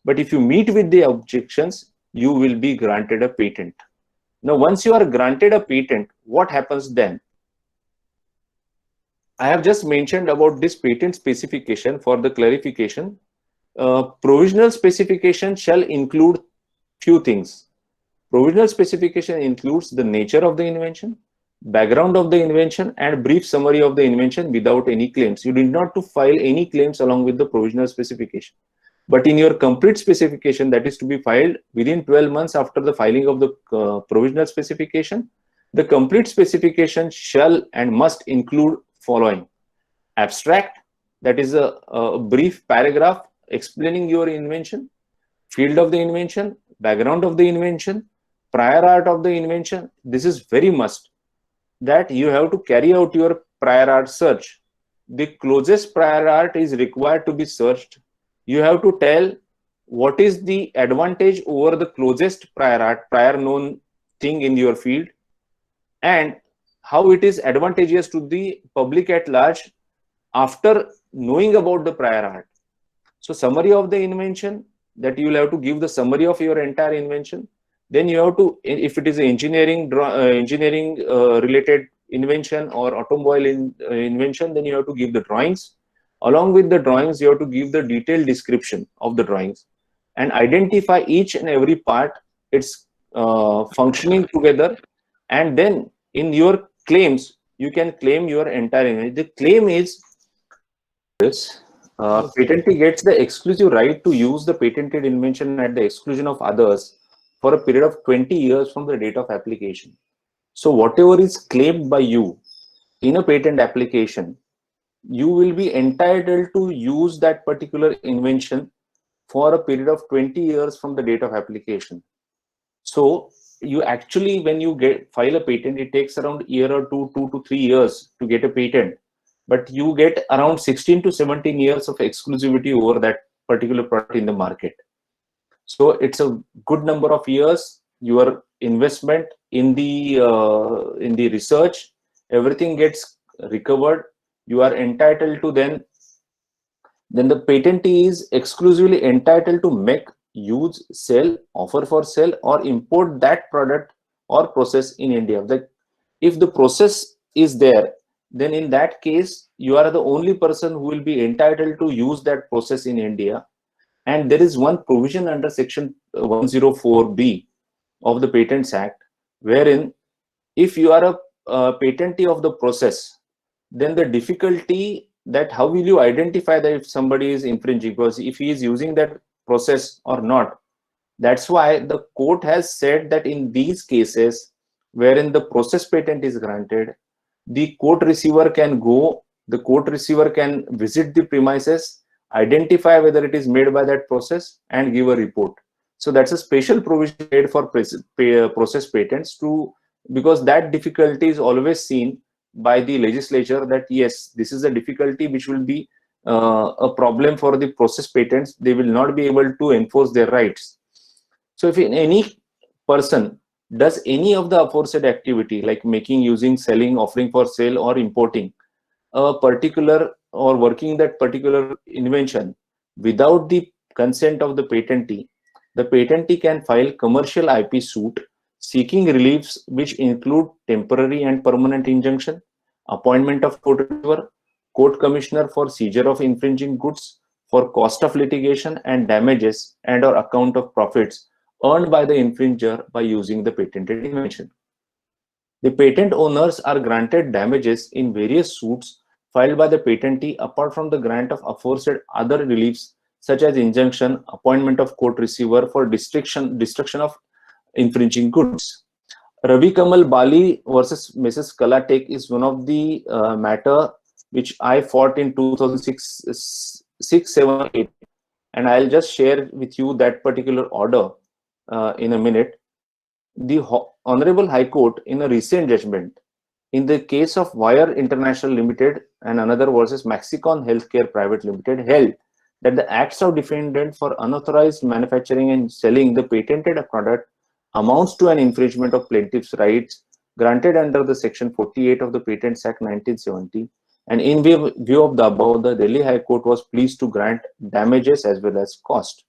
But if you meet with the objections, you will be granted a patent. Now, once you are granted a patent, what happens then? I have just mentioned about this patent specification for the clarification. Provisional specification shall include few things. Provisional specification includes the nature of the invention, background of the invention, and brief summary of the invention without any claims. You need not to file any claims along with the provisional specification. But in your complete specification, that is to be filed within 12 months after the filing of the provisional specification, the complete specification shall and must include following: abstract, that is a brief paragraph explaining your invention, field of the invention, background of the invention, prior art of the invention. This is very must, that you have to carry out your prior art search. The closest prior art is required to be searched. You have to tell what is the advantage over the closest prior art, prior known thing in your field, and how it is advantageous to the public at large after knowing about the prior art. So summary of the invention, that you will have to give the summary of your entire invention. Then you have to, if it is an engineering related invention or automobile invention, then you have to give the drawings. Along with the drawings, you have to give the detailed description of the drawings and identify each and every part, its functioning together. And then in your claims, you can claim your entire invention. The claim is this: patentee gets the exclusive right to use the patented invention at the exclusion of others for a period of 20 years from the date of application. So whatever is claimed by you in a patent application, you will be entitled to use that particular invention for a period of 20 years from the date of application. So you actually, when you file a patent, it takes around a year or 2 to 3 years to get a patent, but you get around 16 to 17 years of exclusivity over that particular product in the market. So it's a good number of years. Your investment in the research, everything gets recovered. You are entitled to then the patentee is exclusively entitled to make, use, sell, offer for sale, or import that product or process in India. If the process is there then in that case, you are the only person who will be entitled to use that process in India. And there is one provision under section 104B of the Patents Act, wherein if you are a patentee of the process, then the difficulty that how will you identify that if somebody is infringing, because if he is using that process or not. That's why the court has said that in these cases wherein the process patent is granted, the court receiver can go, the court receiver can visit the premises, identify whether it is made by that process and give a report. So that's a special provision made for process patents to, because that difficulty is always seen by the legislature that yes, this is a difficulty which will be a problem for the process patents. They will not be able to enforce their rights. So if any person does any of the aforesaid activity like making, using, selling, offering for sale or importing a particular or working that particular invention without the consent of the patentee can file commercial IP suit seeking reliefs which include temporary and permanent injunction, appointment of court receiver, court commissioner for seizure of infringing goods, for cost of litigation and damages and or account of profits earned by the infringer by using the patented invention. The patent owners are granted damages in various suits filed by the patentee apart from the grant of aforesaid other reliefs such as injunction, appointment of court receiver for destruction of infringing goods. Ravi Kamal Bali versus Mrs. Kalatek is one of the matter which I fought in 2006, 6, 7, 8, and I'll just share with you that particular order in a minute. The Honorable High Court in a recent judgment in the case of Wire International Limited and another versus Maxicon Healthcare Private Limited held that the acts of defendant for unauthorized manufacturing and selling the patented product amounts to an infringement of plaintiff's rights granted under the section 48 of the Patents Act 1970. And in view of the above, the Delhi High Court was pleased to grant damages as well as cost.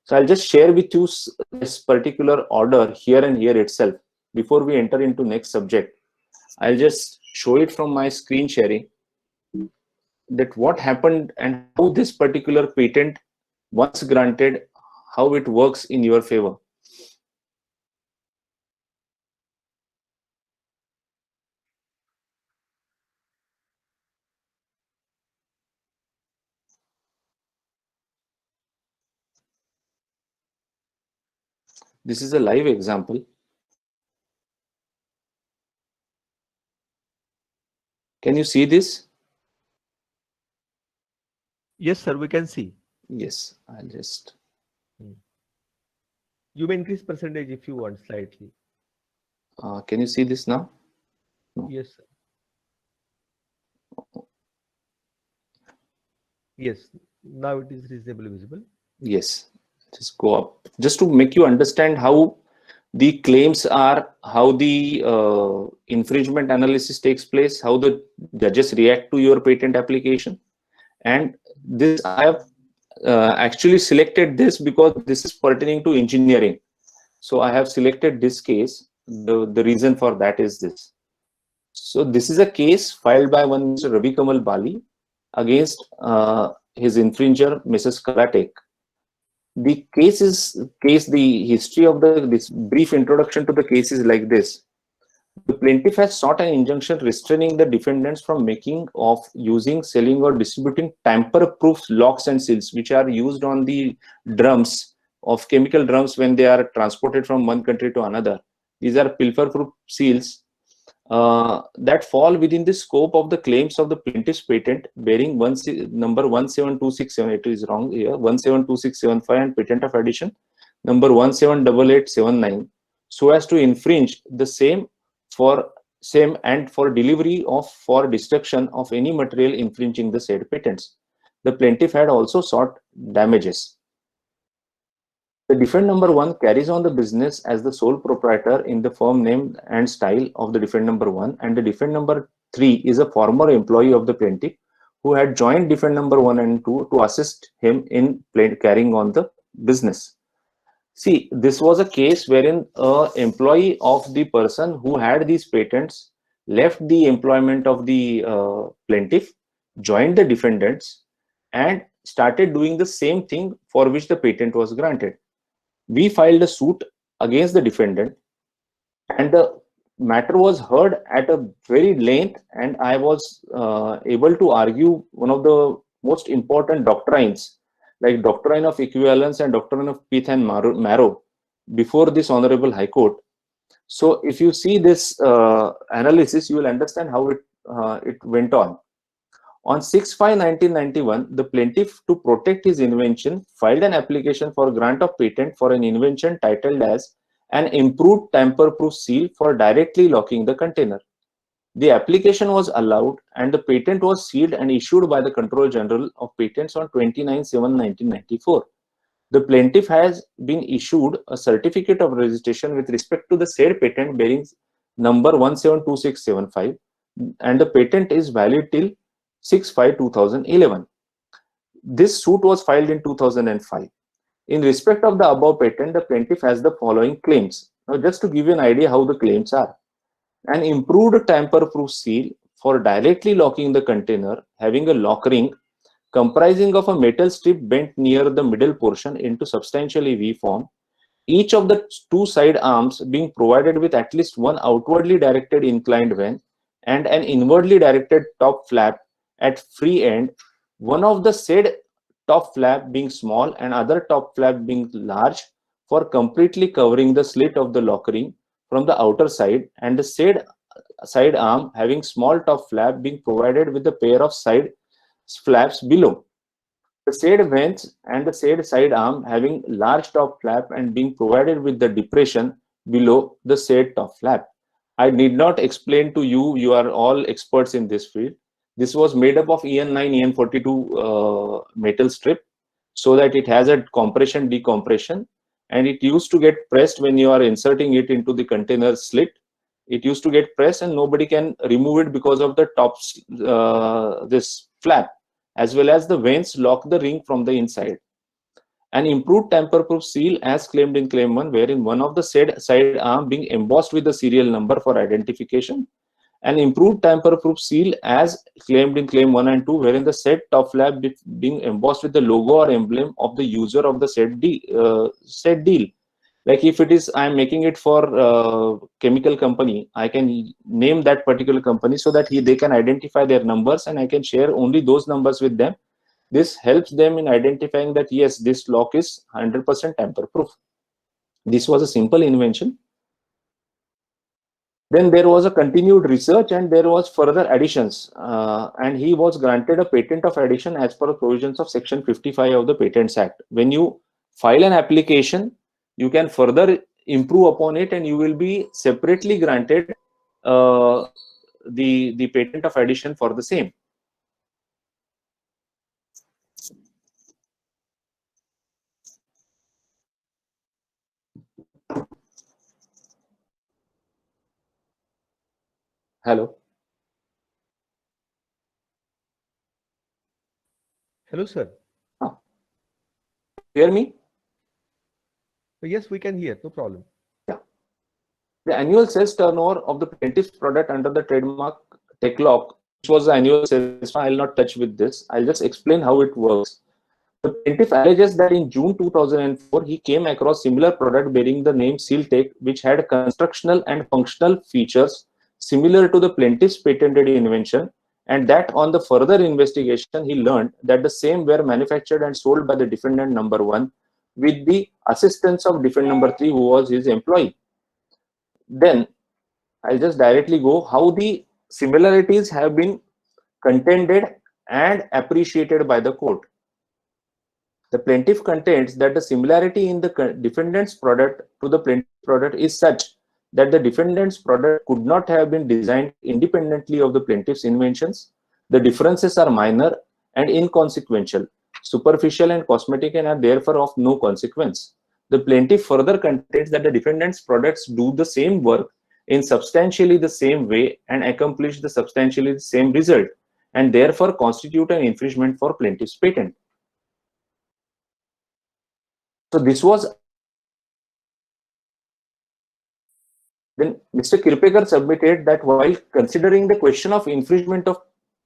So I'll just share with you this particular order here and here itself. Before we enter into next subject, I'll just show it from my screen sharing that what happened and how this particular patent, once granted, how it works in your favor. This is a live example. Can you see this? Yes, sir, we can see. Yes, I'll just. You may increase percentage if you want slightly. Can you see this now? No. Yes, sir. Yes, now it is reasonably visible. Yes, just go up. Just to make you understand how the claims are, how the infringement analysis takes place, how the judges react to your patent application. And this I have actually selected this because this is pertaining to engineering. So I have selected this case. The reason for that is this. So this is a case filed by one Mr. Ravi Kamal Bali against his infringer, Mrs. Kalatek. The the history of this brief introduction to the case is like this. The plaintiff has sought an injunction restraining the defendants from making, of, using, selling or distributing tamper-proof locks and seals which are used on the drums of chemical drums when they are transported from one country to another. These are pilfer-proof seals that fall within the scope of the claims of the plaintiff's patent bearing number 172677. It is wrong here, 172675, and patent of addition number 178879, so as to infringe the same and for delivery of, for destruction of any material infringing the said patents. The plaintiff had also sought damages. The defendant number 1 carries on the business as the sole proprietor in the firm name and style of the defendant number 1, and the defendant number 3 is a former employee of the plaintiff who had joined defendant number 1 and 2 to assist him in carrying on the business. See, this was a case wherein an employee of the person who had these patents left the employment of the plaintiff, joined the defendants, and started doing the same thing for which the patent was granted. We filed a suit against the defendant, and the matter was heard at a very length, and I was able to argue one of the most important doctrines, like doctrine of equivalence and doctrine of pith and marrow, before this honorable high court. So if you see this analysis, you will understand how it went on. On 6/5/1991, the plaintiff, to protect his invention, filed an application for grant of patent for an invention titled as an improved tamper-proof seal for directly locking the container. The application was allowed, and the patent was sealed and issued by the Controller General of Patents on 29/7/1994. The plaintiff has been issued a certificate of registration with respect to the said patent bearing number 172675, and the patent is valid till 6/5/2011. This suit was filed in 2005. In respect of the above patent, the plaintiff has the following claims. Now, just to give you an idea how the claims are: an improved tamper-proof seal for directly locking the container, having a lock ring comprising of a metal strip bent near the middle portion into substantially V form, each of the two side arms being provided with at least one outwardly directed inclined vane and an inwardly directed top flap at free end, one of the said top flap being small and other top flap being large, for completely covering the slit of the lock ring from the outer side, and the said side arm having small top flap being provided with a pair of side flaps below. The said vanes and the said side arm having large top flap and being provided with the depression below the said top flap. I need not explain to you, you are all experts in this field. This was made up of EN9, EN42 metal strip, so that it has a compression decompression, and it used to get pressed when you are inserting it into the container slit. It used to get pressed and nobody can remove it because of the top this flap, as well as the vanes lock the ring from the inside. An improved tamper-proof seal as claimed in claim 1, wherein one of the said side arm being embossed with the serial number for identification. An improved tamper-proof seal as claimed in claim 1 and 2, wherein the said top flap being embossed with the logo or emblem of the user of the said deal. Like if it is, I am making it for chemical company, I can name that particular company so that they can identify their numbers, and I can share only those numbers with them. This helps them in identifying that yes, this lock is 100% tamper proof. This was a simple invention. Then there was a continued research and there was further additions, and he was granted a patent of addition as per provisions of section 55 of the Patents Act. When you file an application, you can further improve upon it, and you will be separately granted the patent of addition for the same. Hello. Hello, sir. Hear me? Yes, we can hear. No problem. Yeah. The annual sales turnover of the plaintiff's product under the trademark Techlock, which was the annual sales, I will not touch with this. I'll just explain how it works. The plaintiff alleges that in June 2004, he came across similar product bearing the name Sealtech, which had constructional and functional features similar to the plaintiff's patented invention, and that on the further investigation, he learned that the same were manufactured and sold by the defendant number 1 with the assistance of defendant number 3, who was his employee. Then I'll just directly go how the similarities have been contended and appreciated by the court. The plaintiff contends that the similarity in the defendant's product to the plaintiff's product is such that the defendant's product could not have been designed independently of the plaintiff's inventions. The differences are minor and inconsequential, superficial and cosmetic, and are therefore of no consequence. The plaintiff further contends that the defendant's products do the same work in substantially the same way and accomplish the substantially the same result, and therefore constitute an infringement for plaintiff's patent. So this was Then Mr. Kirpekar submitted that while considering the question of infringement of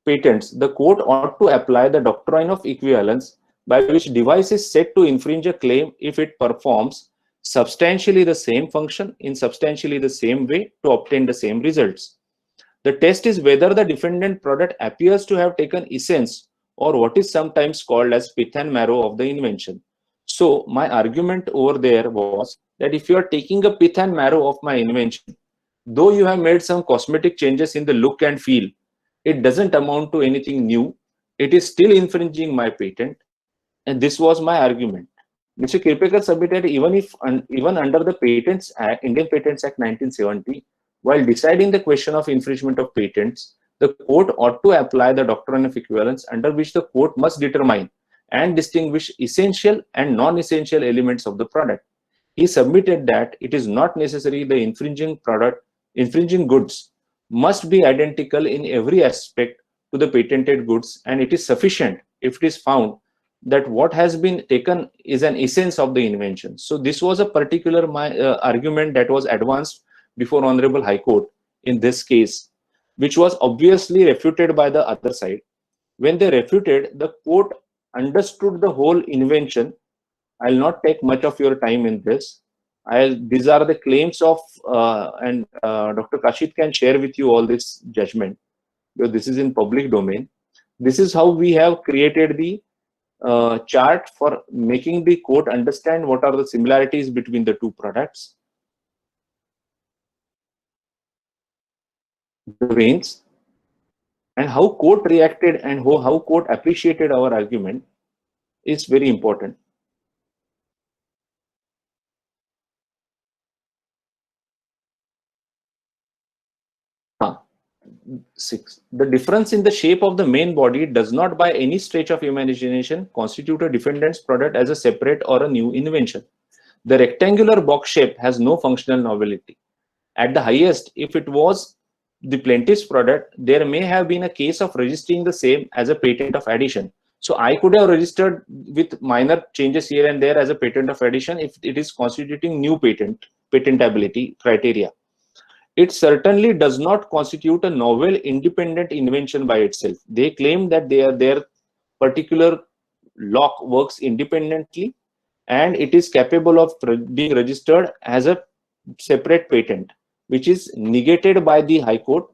patents, the court ought to apply the doctrine of equivalence, by which device is said to infringe a claim if it performs substantially the same function in substantially the same way to obtain the same results. The test is whether the defendant product appears to have taken essence, or what is sometimes called as pith and marrow of the invention. So my argument over there was that if you are taking a pith and marrow of my invention, though you have made some cosmetic changes in the look and feel, it doesn't amount to anything new. It is still infringing my patent, and this was my argument. Mr. Kirpekar submitted even under the Patents Act, Indian Patents Act 1970, while deciding the question of infringement of patents, the court ought to apply the doctrine of equivalence, under which the court must determine and distinguish essential and non-essential elements of the product. He submitted that it is not necessary the infringing goods must be identical in every aspect to the patented goods, and it is sufficient if it is found that what has been taken is an essence of the invention. So this was a particular argument that was advanced before Honorable High Court in this case, which was obviously refuted by the other side. When they refuted, the court understood the whole invention. I'll not take much of your time in this. These are the claims of, and Dr. Kashid can share with you all this judgment, because this is in public domain. This is how we have created the chart for making the court understand what are the similarities between the two products. The veins, and how court reacted and how court appreciated our argument is very important. Six. The difference in the shape of the main body does not by any stretch of imagination constitute a defendant's product as a separate or a new invention. The rectangular box shape has no functional novelty. At the highest, if it was the plaintiff's product, there may have been a case of registering the same as a patent of addition. So I could have registered with minor changes here and there as a patent of addition if it is constituting new patentability criteria. It certainly does not constitute a novel independent invention by itself. They claim that their particular lock works independently and it is capable of being registered as a separate patent, which is negated by the High Court.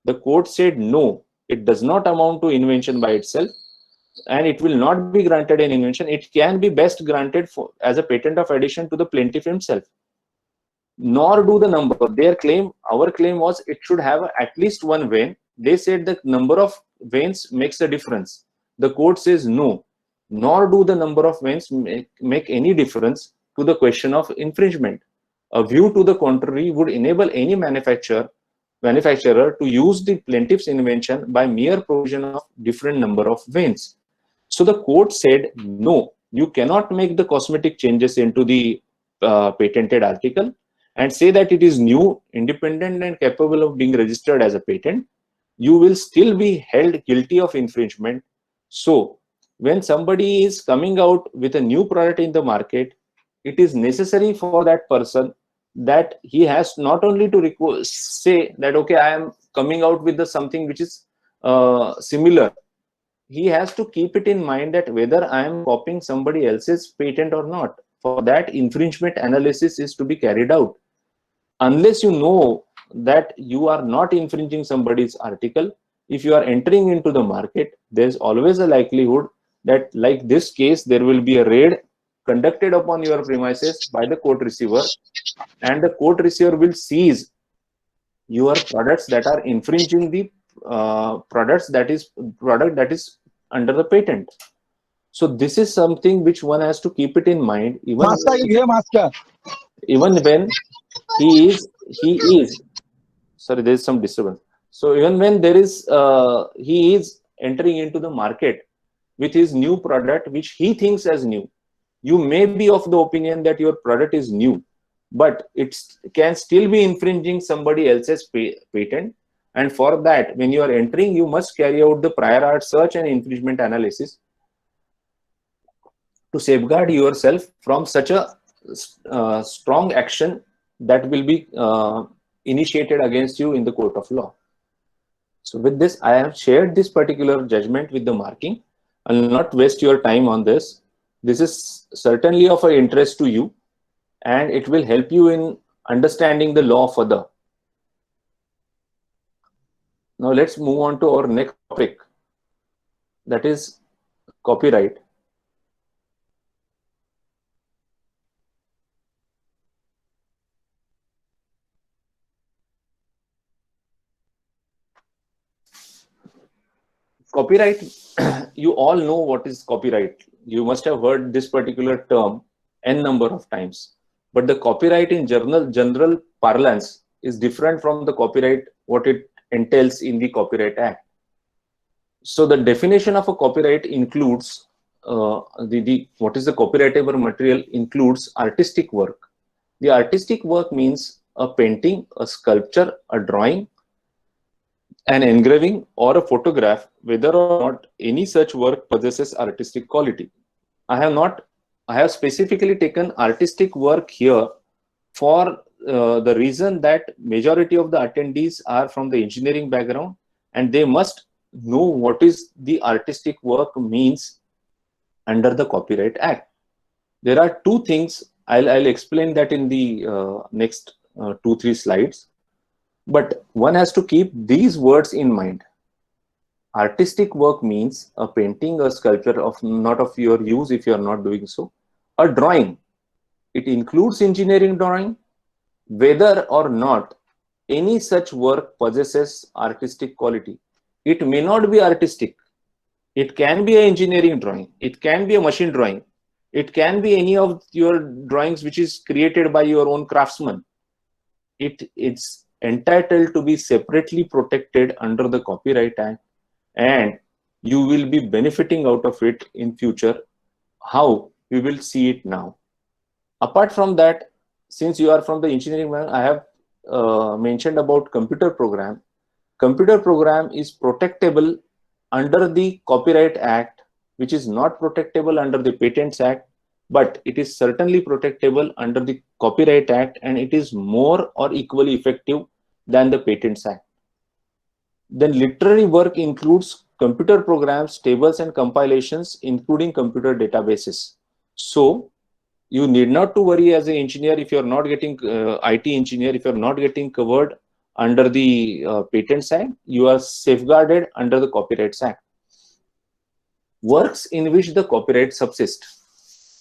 The court said no, it does not amount to invention by itself, and it will not be granted an invention. It can be best granted as a patent of addition to the plaintiff himself. Nor do the number. Our claim was it should have at least one vein. They said the number of veins makes a difference. The court says no, nor do the number of veins make any difference to the question of infringement. A view to the contrary would enable any manufacturer to use the plaintiff's invention by mere provision of different number of veins. So the court said no, you cannot make the cosmetic changes into the patented article and say that it is new, independent, and capable of being registered as a patent. You will still be held guilty of infringement. So when somebody is coming out with a new product in the market, it is necessary for that person that he has not only to say that, okay, I am coming out with something which is similar. He has to keep it in mind that whether I am copying somebody else's patent or not. For that, infringement analysis is to be carried out. Unless you know that you are not infringing somebody's article, if you are entering into the market, there's always a likelihood that, like this case, there will be a raid conducted upon your premises by the court receiver, and the court receiver will seize your products that are infringing the product that is under the patent. So this is something which one has to keep it in mind, even when he is sorry, there is some disturbance. So even when there is he is entering into the market with his new product which he thinks as new, you may be of the opinion that your product is new, but it can still be infringing somebody else's patent. And for that, when you are entering, you must carry out the prior art search and infringement analysis to safeguard yourself from such a strong action that will be initiated against you in the court of law. So with this, I have shared this particular judgment with the marking. I'll not waste your time on this. This is certainly of interest to you, and it will help you in understanding the law further. Now let's move on to our next topic, that is copyright. Copyright, you all know what is copyright. You must have heard this particular term n number of times. But the copyright in general parlance is different from the copyright, what it entails in the Copyright Act. So the definition of a copyright includes, what is the copyrightable material includes artistic work. The artistic work means a painting, a sculpture, a drawing, an engraving, or a photograph, whether or not any such work possesses artistic quality. I have specifically taken artistic work here for the reason that majority of the attendees are from the engineering background, and they must know what is the artistic work means under the Copyright Act. There are two things, I'll explain that in the next 2-3 slides. But one has to keep these words in mind. Artistic work means a painting, a sculpture of not of your use if you are not doing so. A drawing, it includes engineering drawing, whether or not any such work possesses artistic quality. It may not be artistic. It can be an engineering drawing. It can be a machine drawing. It can be any of your drawings which is created by your own craftsman. It's entitled to be separately protected under the Copyright Act, and you will be benefiting out of it in future. How? We will see it now. Apart from that, since you are from the engineering background, I have mentioned about computer program. Computer program is protectable under the Copyright Act, which is not protectable under the Patents Act, but it is certainly protectable under the Copyright Act, and it is more or equally effective than the Patents Act. Then literary work includes computer programs, tables and compilations, including computer databases. So you need not to worry as an engineer if you're not getting IT engineer, if you're not getting covered under the Patents Act, you are safeguarded under the Copyright Act. Works in which the copyright subsists.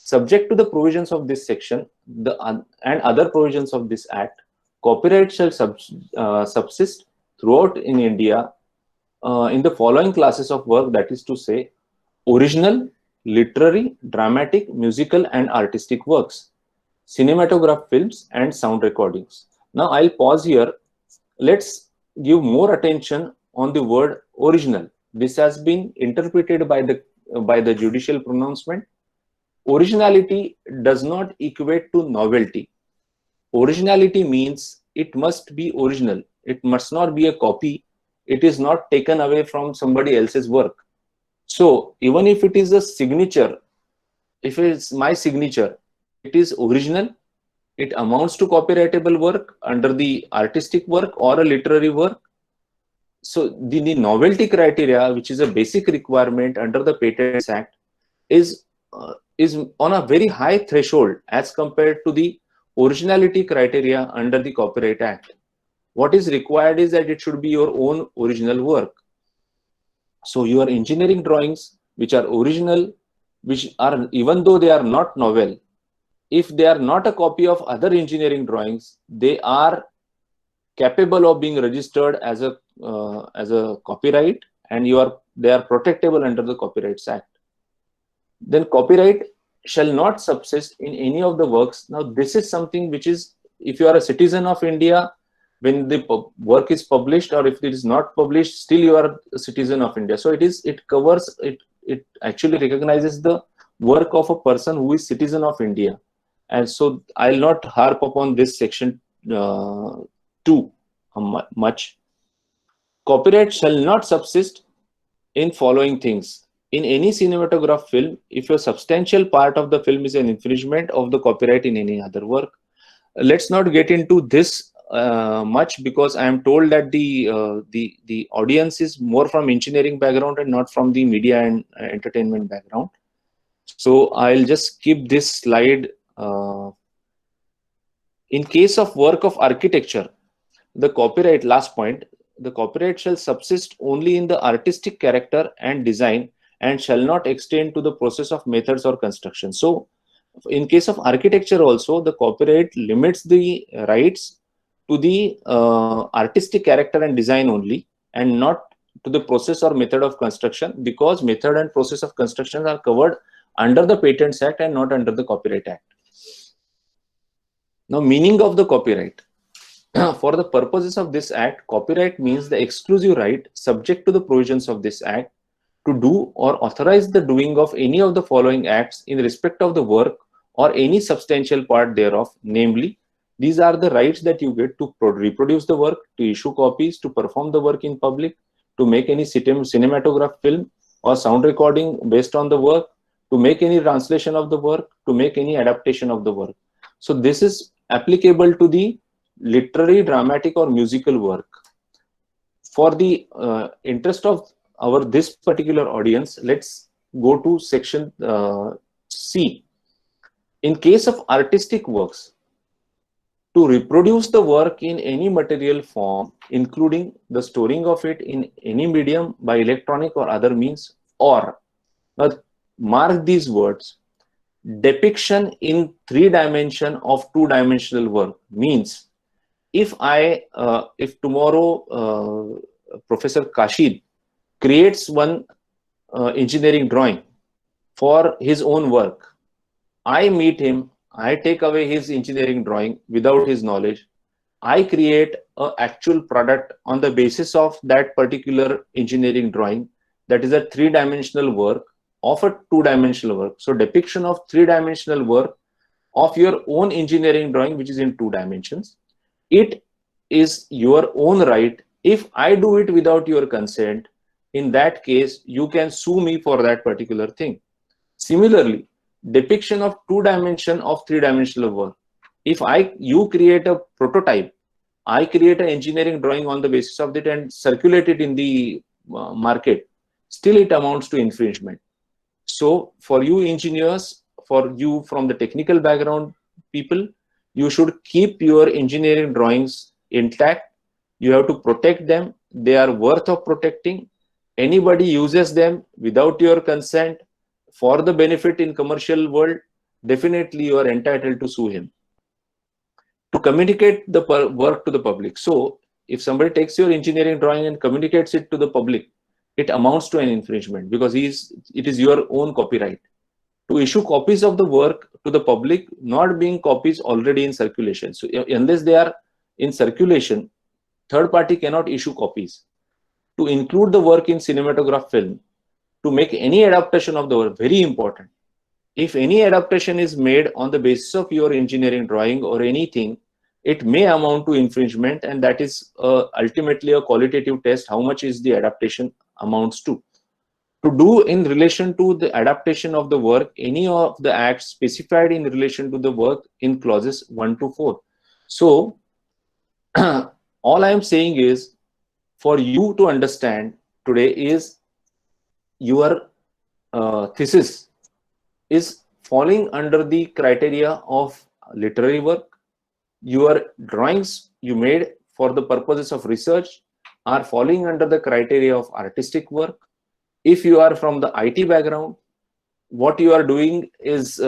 Subject to the provisions of this section and other provisions of this Act, copyright shall subsist throughout in India in the following classes of work, that is to say, original, literary, dramatic, musical and artistic works, cinematograph films and sound recordings. Now I'll pause here. Let's give more attention on the word original. This has been interpreted by the judicial pronouncement. Originality does not equate to novelty. Originality means it must be original. It must not be a copy. It is not taken away from somebody else's work. So even if it is a signature, if it's my signature, it is original. It amounts to copyrightable work under the artistic work or a literary work. So the novelty criteria, which is a basic requirement under the Patents Act, is on a very high threshold as compared to the originality criteria under the Copyright Act. What is required is that it should be your own original work. So your engineering drawings, which are original, which are, even though they are not novel, if they are not a copy of other engineering drawings, they are capable of being registered as a copyright, and they are protectable under the Copyrights Act. Then copyright shall not subsist in any of the works. Now this is something which is, if you are a citizen of India, when the work is published, or if it is not published, still you are a citizen of India. So it actually recognizes the work of a person who is citizen of India. And so I'll not harp upon this section too much. Copyright shall not subsist in following things. In any cinematograph film, if a substantial part of the film is an infringement of the copyright in any other work. Let's not get into this much because I am told that the audience is more from engineering background and not from the media and entertainment background. So I'll just skip this slide. In case of work of architecture, the copyright, last point, the copyright shall subsist only in the artistic character and design and shall not extend to the process of methods or construction. So in case of architecture also, the copyright limits the rights to the artistic character and design only, and not to the process or method of construction, because method and process of construction are covered under the Patents Act and not under the Copyright Act. Now, meaning of the copyright. For the purposes of this act, copyright means the exclusive right, subject to the provisions of this act, to do or authorize the doing of any of the following acts in respect of the work or any substantial part thereof. Namely, these are the rights that you get to reproduce the work, to issue copies, to perform the work in public, to make any cinematograph film or sound recording based on the work, to make any translation of the work, to make any adaptation of the work. So this is applicable to the literary, dramatic or musical work. For the interest of this particular audience, let's go to section C. In case of artistic works, to reproduce the work in any material form, including the storing of it in any medium by electronic or other means, or, now mark these words, depiction in 3 dimension of 2-dimensional work means, if tomorrow Professor Kashid creates one engineering drawing for his own work, I meet him, I take away his engineering drawing without his knowledge, I create an actual product on the basis of that particular engineering drawing, that is a 3-dimensional work of a 2-dimensional work. So depiction of 3-dimensional work of your own engineering drawing, which is in 2 dimensions. It is your own right. If I do it without your consent, in that case, you can sue me for that particular thing. Similarly, depiction of 2 dimension of 3-dimensional work. If you create a prototype, I create an engineering drawing on the basis of it and circulate it in the market, still it amounts to infringement. So for you engineers, for you from the technical background people, you should keep your engineering drawings intact. You have to protect them. They are worth of protecting. Anybody uses them without your consent for the benefit in commercial world, definitely you are entitled to sue him. To communicate the work to the public. So if somebody takes your engineering drawing and communicates it to the public, it amounts to an infringement, because it is your own copyright. To issue copies of the work to the public, not being copies already in circulation. So unless they are in circulation, third party cannot issue copies. To include the work in cinematograph film, to make any adaptation of the work, very important. If any adaptation is made on the basis of your engineering drawing or anything, it may amount to infringement, and that is ultimately a qualitative test, how much is the adaptation amounts to. To do in relation to the adaptation of the work, any of the acts specified in relation to the work in clauses 1 to 4. So all I am saying is, for you to understand today is your thesis is falling under the criteria of literary work. Your drawings you made for the purposes of research are falling under the criteria of artistic work. If you are from the IT background, what you are doing is,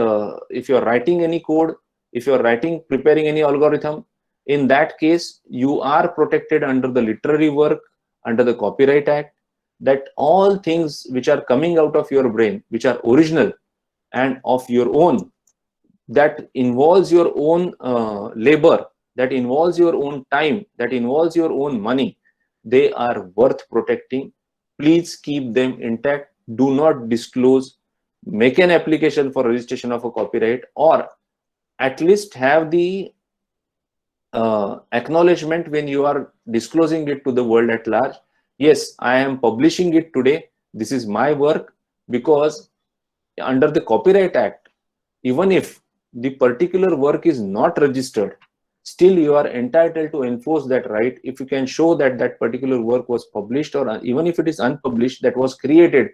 if you are writing any code, if you are preparing any algorithm, in that case, you are protected under the literary work, under the Copyright Act, that all things which are coming out of your brain, which are original and of your own, that involves your own labor, that involves your own time, that involves your own money, they are worth protecting. Please keep them intact. Do not disclose. Make an application for registration of a copyright, or at least have the acknowledgement when you are disclosing it to the world at large. Yes, I am publishing it today. This is my work, because under the Copyright Act, even if the particular work is not registered, still you are entitled to enforce that right if you can show that that particular work was published, or even if it is unpublished, that was created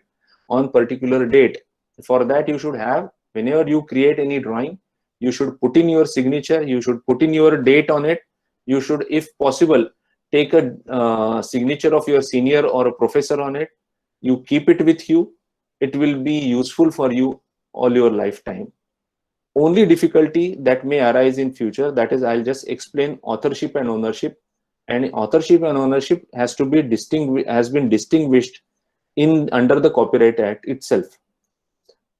on particular date. For that, you should have, whenever you create any drawing, you should put in your signature, you should put in your date on it. You should, if possible, take a signature of your senior or a professor on it. You keep it with you. It will be useful for you all your lifetime. Only difficulty that may arise in future, that is, I'll just explain authorship and ownership. And authorship and ownership has been distinguished in under the Copyright Act itself.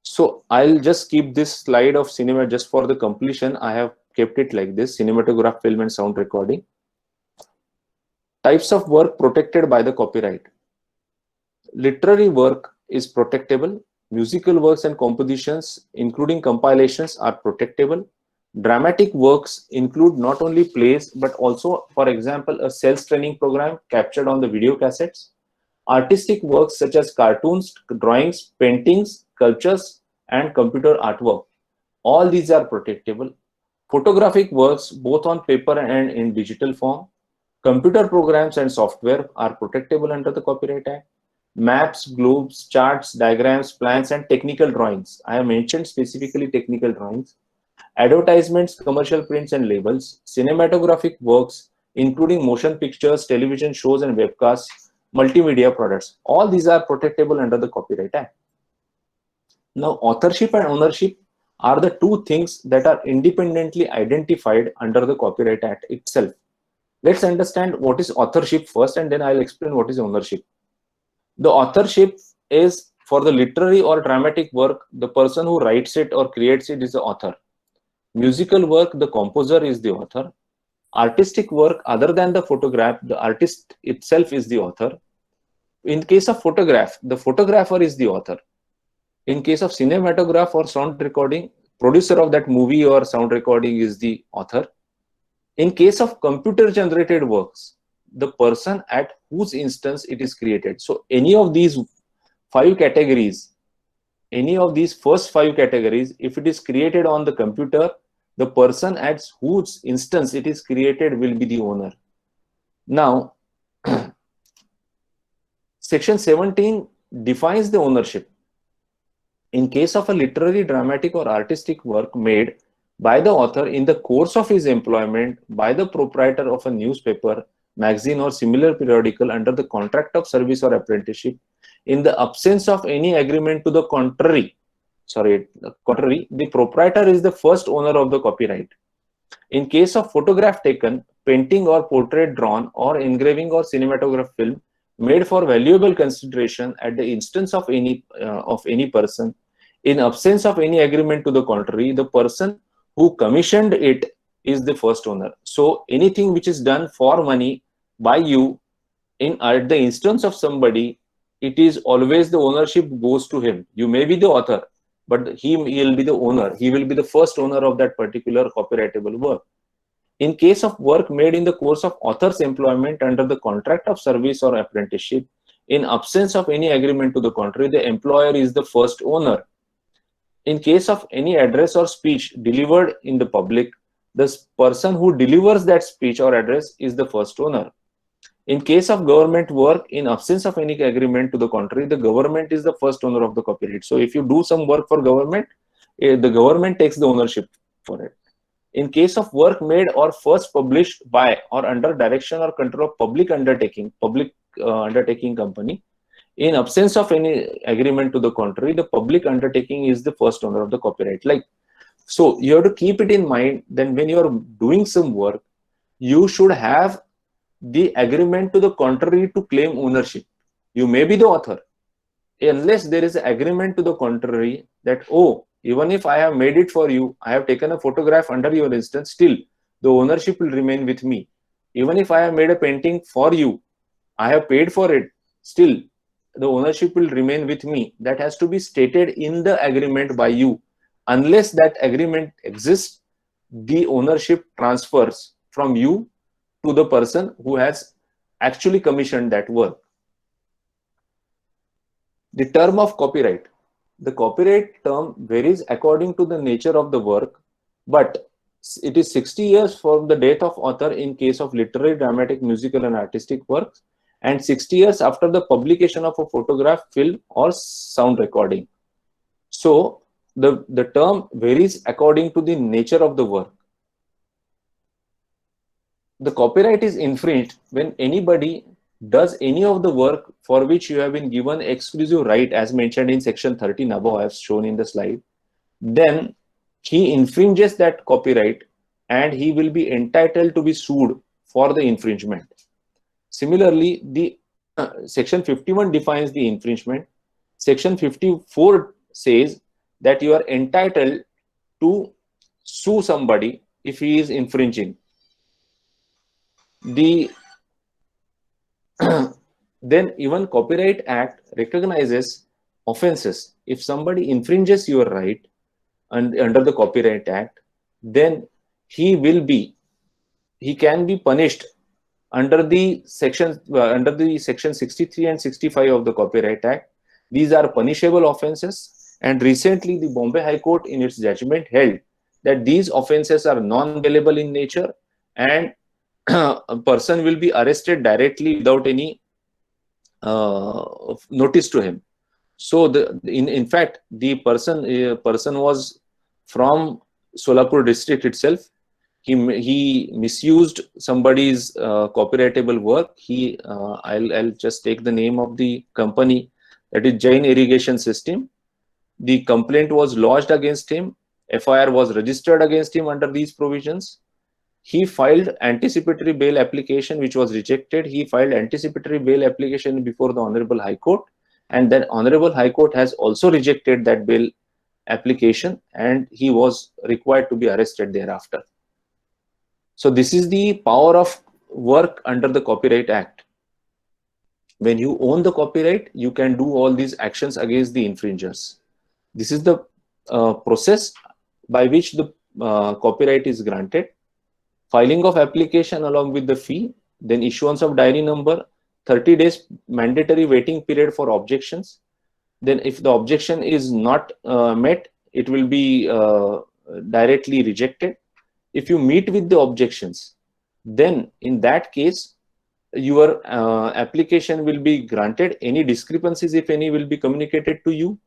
So I'll just keep this slide of cinema just for the completion. I have kept it like this: cinematograph, film, and sound recording. Types of work protected by the copyright. Literary work is protectable. Musical works and compositions, including compilations, are protectable. Dramatic works include not only plays, but also, for example, a sales training program captured on the video cassettes. Artistic works such as cartoons, drawings, paintings, sculptures, and computer artwork. All these are protectable. Photographic works, both on paper and in digital form. Computer programs and software are protectable under the Copyright Act. Maps, globes, charts, diagrams, plans, and technical drawings. I have mentioned specifically technical drawings. Advertisements, commercial prints, and labels. Cinematographic works, including motion pictures, television shows, and webcasts, multimedia products. All these are protectable under the Copyright Act. Now, authorship and ownership are the two things that are independently identified under the Copyright Act itself. Let's understand what is authorship first, and then I'll explain what is ownership. The authorship is for the literary or dramatic work, the person who writes it or creates it is the author. Musical work, the composer is the author. Artistic work, other than the photograph, the artist itself is the author. In case of photograph, the photographer is the author. In case of cinematograph or sound recording, producer of that movie or sound recording is the author. In case of computer generated works, the person at whose instance it is created. So any of these five categories, any of these first five categories, if it is created on the computer, the person at whose instance it is created will be the owner. Now, Section 17 defines the ownership. In case of a literary, dramatic, or artistic work made by the author in the course of his employment by the proprietor of a newspaper, magazine, or similar periodical under the contract of service or apprenticeship, in the absence of any agreement to the contrary, the proprietor is the first owner of the copyright. In case of photograph taken, painting or portrait drawn, or engraving or cinematograph film made for valuable consideration at the instance of any person, in absence of any agreement to the contrary, the person who commissioned it is the first owner. So anything which is done for money by you at the instance of somebody, it is always the ownership goes to him. You may be the author, but he will be the owner. He will be the first owner of that particular copyrightable work. In case of work made in the course of author's employment under the contract of service or apprenticeship, in absence of any agreement to the contrary, the employer is the first owner. In case of any address or speech delivered in the public, the person who delivers that speech or address is the first owner. In case of government work, in absence of any agreement to the contrary, the government is the first owner of the copyright. So if you do some work for government, the government takes the ownership for it. In case of work made or first published by or under direction or control of public undertaking company, in absence of any agreement to the contrary, the public undertaking is the first owner of the copyright. So you have to keep it in mind. Then when you are doing some work, you should have the agreement to the contrary to claim ownership. You may be the author, unless there is an agreement to the contrary that, oh, even if I have made it for you, I have taken a photograph under your instance, still the ownership will remain with me. Even if I have made a painting for you, I have paid for it, still the ownership will remain with me. That has to be stated in the agreement by you. Unless that agreement exists, the ownership transfers from you to the person who has actually commissioned that work. The term of copyright. The copyright term varies according to the nature of the work, but It is 60 years from the death of author in case of literary, dramatic, musical, and artistic works, and 60 years after the publication of a photograph, film, or sound recording. So the term varies according to the nature of the work. The copyright is infringed when anybody does any of the work for which you have been given exclusive right, as mentioned in section 13 above, I have shown in the slide. Then he infringes that copyright and he will be entitled to be sued for the infringement. Similarly, the section 51 defines the infringement. Section 54 says that you are entitled to sue somebody if he is infringing. Then even Copyright Act recognizes offenses. If somebody infringes your right under the Copyright Act, then he can be punished under the section 63 and 65 of the Copyright Act. These are punishable offenses, and recently the Bombay High Court in its judgment held that these offenses are non-bailable in nature, and a person will be arrested directly without any notice to him. So in fact, the person was from Solapur district itself. He misused somebody's copyrightable work. I'll just take the name of the company, that is Jain Irrigation System. The complaint was lodged against him. FIR was registered against him under these provisions. He filed anticipatory bail application, which was rejected. He filed anticipatory bail application before the Honorable High Court, and then Honorable High Court has also rejected that bail application, and he was required to be arrested thereafter. So this is the power of work under the Copyright Act. When you own the copyright, you can do all these actions against the infringers. This is the process by which the copyright is granted. Filing of application along with the fee, then issuance of diary number, 30 days mandatory waiting period for objections. Then if the objection is not met, it will be directly rejected. If you meet with the objections, then in that case, your application will be granted. Any discrepancies, if any, will be communicated to you.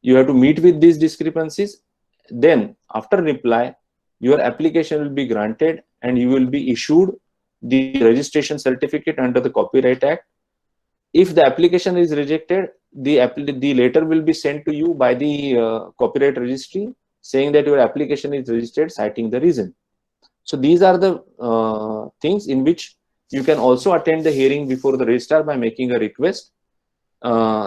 You have to meet with these discrepancies. Then after reply, your application will be granted and you will be issued the registration certificate under the Copyright Act. If the application is rejected, the letter will be sent to you by the Copyright Registry saying that your application is registered, citing the reason. So these are the things in which you can also attend the hearing before the registrar by making a request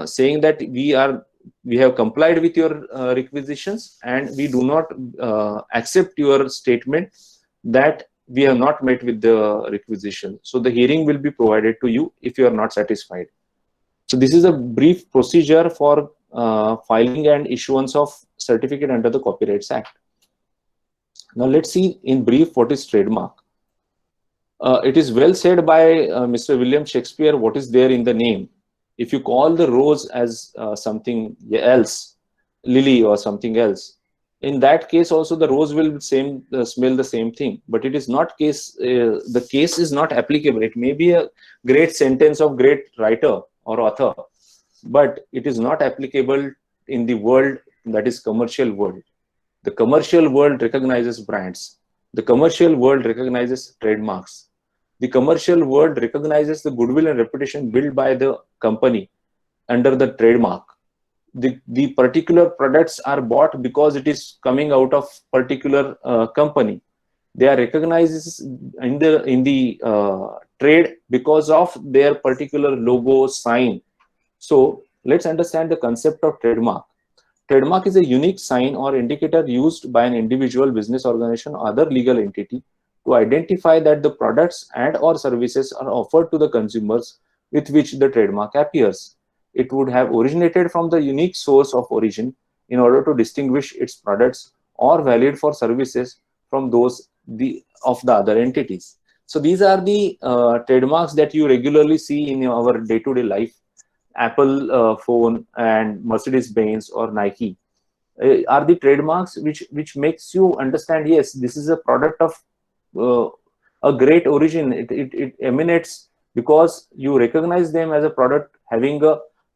saying that we have complied with your requisitions and we do not accept your statement that we have not met with the requisition. So the hearing will be provided to you if you are not satisfied. So this is a brief procedure for filing and issuance of certificate under the Copyrights Act. Now let's see in brief what is trademark. It is well said by Mr. William Shakespeare, what is there in the name. If you call the rose as something else, lily or something else, in that case also the rose will smell the same thing. But it is not case. The case is not applicable. It may be a great sentence of great writer or author, but it is not applicable in the world that is commercial world. The commercial world recognizes brands. The commercial world recognizes trademarks. The commercial world recognizes the goodwill and reputation built by the company under the trademark. The particular products are bought because it is coming out of particular company. They are recognized in the trade because of their particular logo, sign. So let's understand the concept of trademark. Trademark is a unique sign or indicator used by an individual, business organization, or other legal entity to identify that the products and or services are offered to the consumers with which the trademark appears. It would have originated from the unique source of origin in order to distinguish its products or valid for services from those of the other entities. So these are the trademarks that you regularly see in our day-to-day life. Apple phone and Mercedes-Benz or Nike. are the trademarks which makes you understand, yes, this is a product of a great origin. It emanates because you recognize them as a product having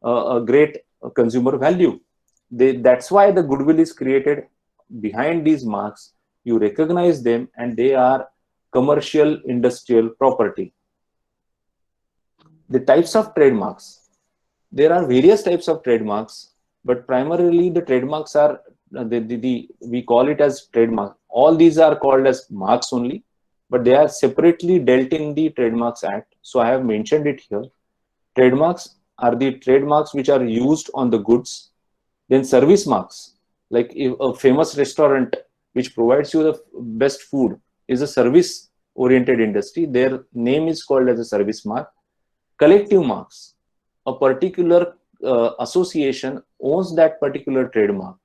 a great consumer value. That's why the goodwill is created behind these marks. You recognize them and they are commercial industrial property. The types of trademarks. There are various types of trademarks, but primarily the trademarks are we call it as trademark. All these are called as marks only, but they are separately dealt in the Trademarks Act. So I have mentioned it here. Trademarks are the trademarks which are used on the goods. Then service marks, like if a famous restaurant which provides you the best food is a service oriented industry, their name is called as a service mark. Collective marks, a particular association owns that particular trademark.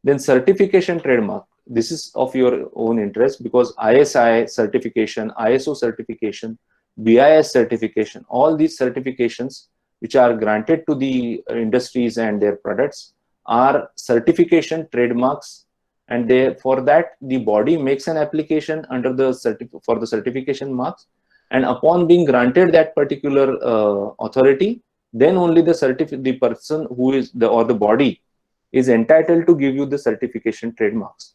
Then certification trademark, this is of your own interest because ISI certification, ISO certification, BIS certification, all these certifications which are granted to the industries and their products are certification trademarks, and for that the body makes an application under the for the certification marks, and upon being granted that particular authority, then only the person who is or the body is entitled to give you the certification trademarks.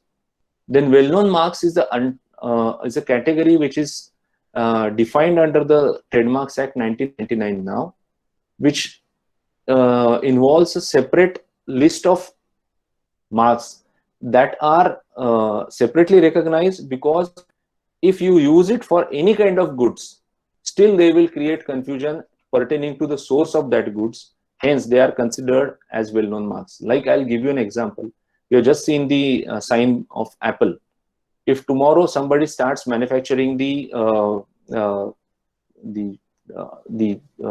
Then well-known marks is a category which is defined under the Trademarks Act 1999 now, which involves a separate list of marks that are separately recognized, because if you use it for any kind of goods, still they will create confusion pertaining to the source of that goods. Hence, they are considered as well-known marks. Like, I'll give you an example. You have just seen the sign of Apple. If tomorrow somebody starts manufacturing the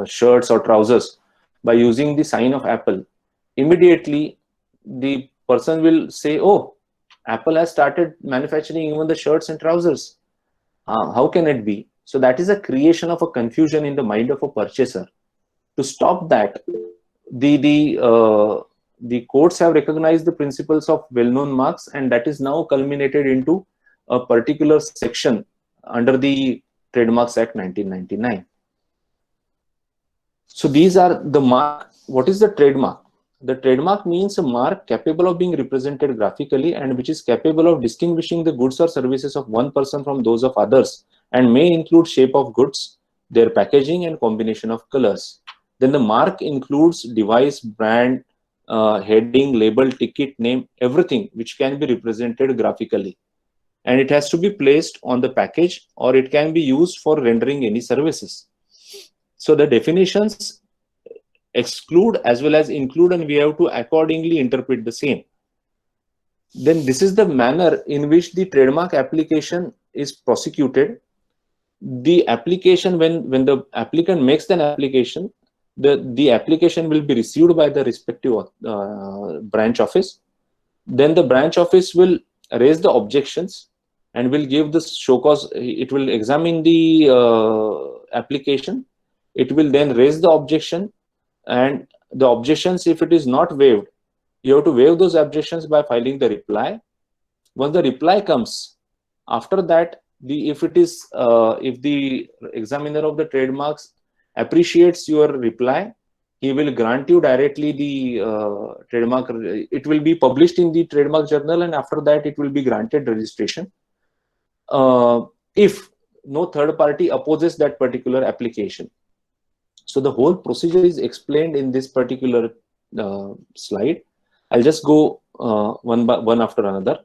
shirts or trousers by using the sign of Apple, immediately the person will say, "Oh, Apple has started manufacturing even the shirts and trousers. How can it be?" So that is a creation of a confusion in the mind of a purchaser. To stop that, the courts have recognized the principles of well-known marks, and that is now culminated into a particular section under the Trademarks Act 1999. So these are the mark. What is the trademark? The trademark means a mark capable of being represented graphically and which is capable of distinguishing the goods or services of one person from those of others, and may include shape of goods, their packaging, and combination of colors. Then the mark includes device, brand, heading, label, ticket, name, everything which can be represented graphically. And it has to be placed on the package, or it can be used for rendering any services. So the definitions exclude as well as include, and we have to accordingly interpret the same. Then this is the manner in which the trademark application is prosecuted. The application, when the applicant makes an application, the application will be received by the respective branch office. Then the branch office will raise the objections and will give the show cause. It will examine the application. It will then raise the objection, and the objections, if it is not waived, you have to waive those objections by filing the reply. Once the reply comes, after that, if the examiner of the trademarks appreciates your reply, he will grant you directly the trademark. It will be published in the Trademark Journal, and after that it will be granted registration. If no third party opposes that particular application. So the whole procedure is explained in this particular slide. I'll just go one after another.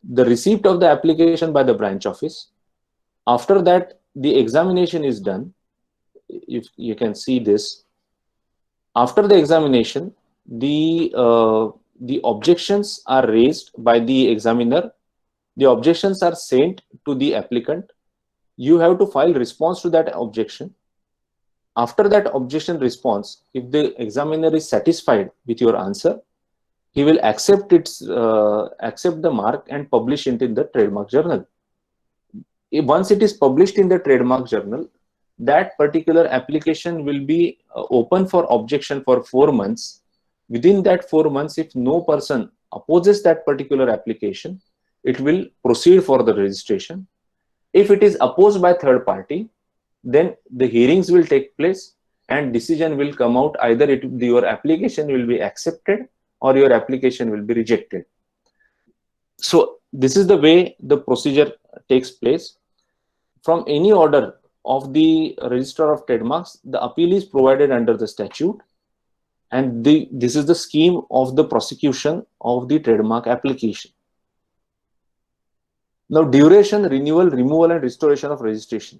The receipt of the application by the branch office. After that, the examination is done. If you can see this, after the examination, the objections are raised by the examiner. The objections are sent to the applicant. You have to file response to that objection. After that objection response, if the examiner is satisfied with your answer, he will accept the mark and publish it in the Trademark Journal. Once it is published in the Trademark Journal, that particular application will be open for objection for 4 months. Within that 4 months, if no person opposes that particular application, it will proceed for the registration. If it is opposed by third party, then the hearings will take place and decision will come out. Either your application will be accepted or your application will be rejected. So this is the way the procedure takes place. From any order of the Registrar of Trademarks, the appeal is provided under the statute, and this is the scheme of the prosecution of the trademark application. Now, duration, renewal, removal, and restoration of registration.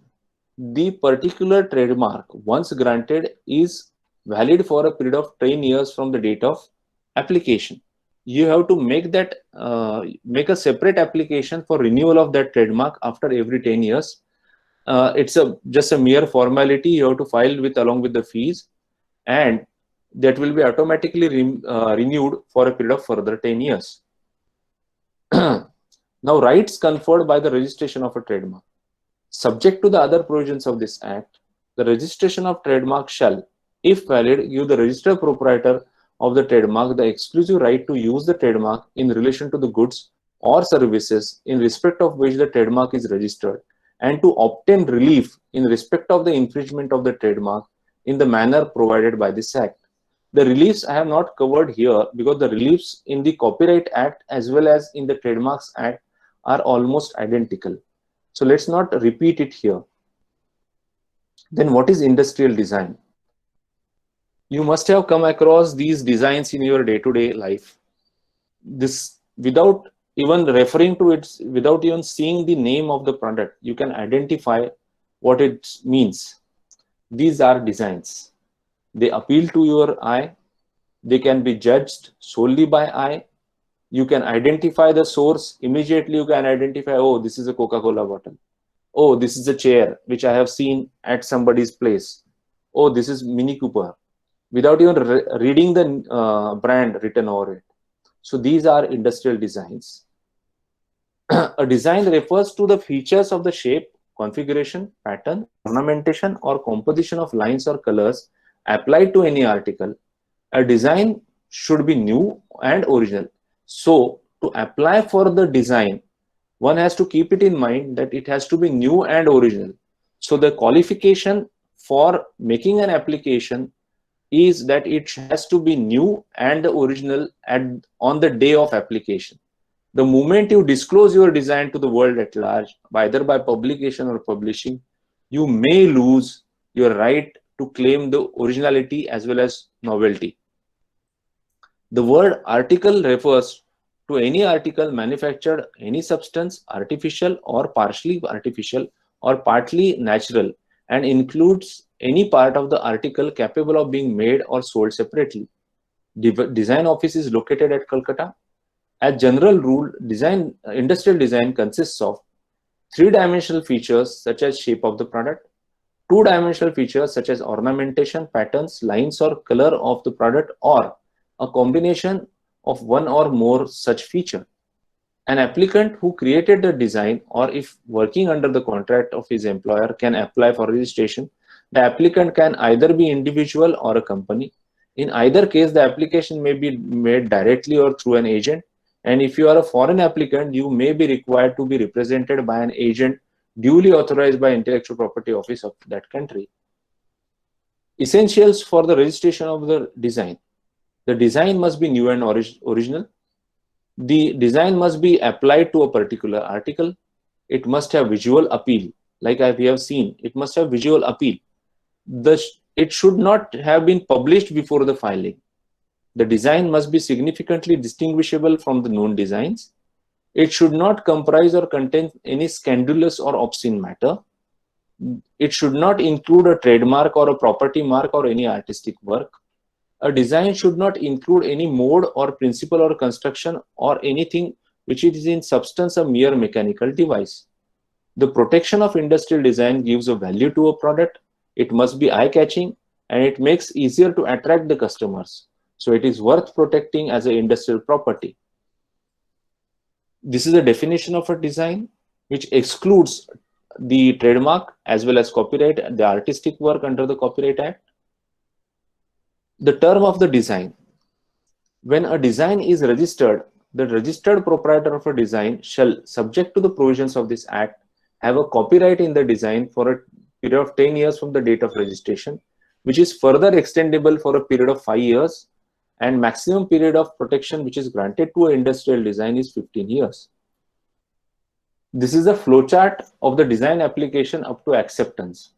The particular trademark, once granted, is valid for a period of 10 years from the date of application. You have to make that make a separate application for renewal of that trademark after every 10 years. It's just a mere formality. You have to file with along with the fees, and that will be automatically renewed for a period of further 10 years. Now, rights conferred by the registration of a trademark. Subject to the other provisions of this Act, the registration of trademark shall, if valid, give the registered proprietor of the trademark the exclusive right to use the trademark in relation to the goods or services in respect of which the trademark is registered, and to obtain relief in respect of the infringement of the trademark in the manner provided by this Act. The reliefs I have not covered here because the reliefs in the Copyright Act as well as in the Trademarks Act are almost identical. So let's not repeat it here. Then what is industrial design? You must have come across these designs in your day-to-day life. This, without even referring to it, without even seeing the name of the product, you can identify what it means. These are designs. They appeal to your eye. They can be judged solely by eye. You can identify the source. Immediately you can identify, oh, this is a Coca-Cola bottle. Oh, this is a chair which I have seen at somebody's place. Oh, this is Mini Cooper, without even reading the brand written over it. So these are industrial designs. A design refers to the features of the shape, configuration, pattern, ornamentation, or composition of lines or colors applied to any article. A design should be new and original. So to apply for the design, one has to keep it in mind that it has to be new and original. So the qualification for making an application is that it has to be new and original on the day of application. The moment you disclose your design to the world at large, either by publication or publishing, you may lose your right to claim the originality as well as novelty. The word article refers to any article manufactured, any substance, artificial or partially artificial or partly natural, and includes any part of the article capable of being made or sold separately. Design office is located at Kolkata. As general rule, industrial design consists of three-dimensional features such as shape of the product, two-dimensional features such as ornamentation, patterns, lines, or color of the product, or a combination of one or more such feature. An applicant who created the design, or if working under the contract of his employer, can apply for registration. The applicant can either be individual or a company. In either case, the application may be made directly or through an agent. And if you are a foreign applicant, you may be required to be represented by an agent duly authorized by Intellectual Property Office of that country. Essentials for the registration of the design. The design must be new and original. The design must be applied to a particular article. It must have visual appeal. Like we have seen, it must have visual appeal. It should not have been published before the filing. The design must be significantly distinguishable from the known designs. It should not comprise or contain any scandalous or obscene matter. It should not include a trademark or a property mark or any artistic work. A design should not include any mode or principle or construction or anything which is in substance a mere mechanical device. The protection of industrial design gives a value to a product. It must be eye-catching and it makes easier to attract the customers. So it is worth protecting as an industrial property. This is a definition of a design which excludes the trademark as well as copyright, the artistic work under the Copyright Act. The term of the design. When a design is registered the registered proprietor of a design shall, subject to the provisions of this act, have a copyright in the design for a period of 10 years from the date of registration, which is further extendable for a period of 5 years, and maximum period of protection which is granted to an industrial design is 15 years. This is a flowchart of the design application up to acceptance.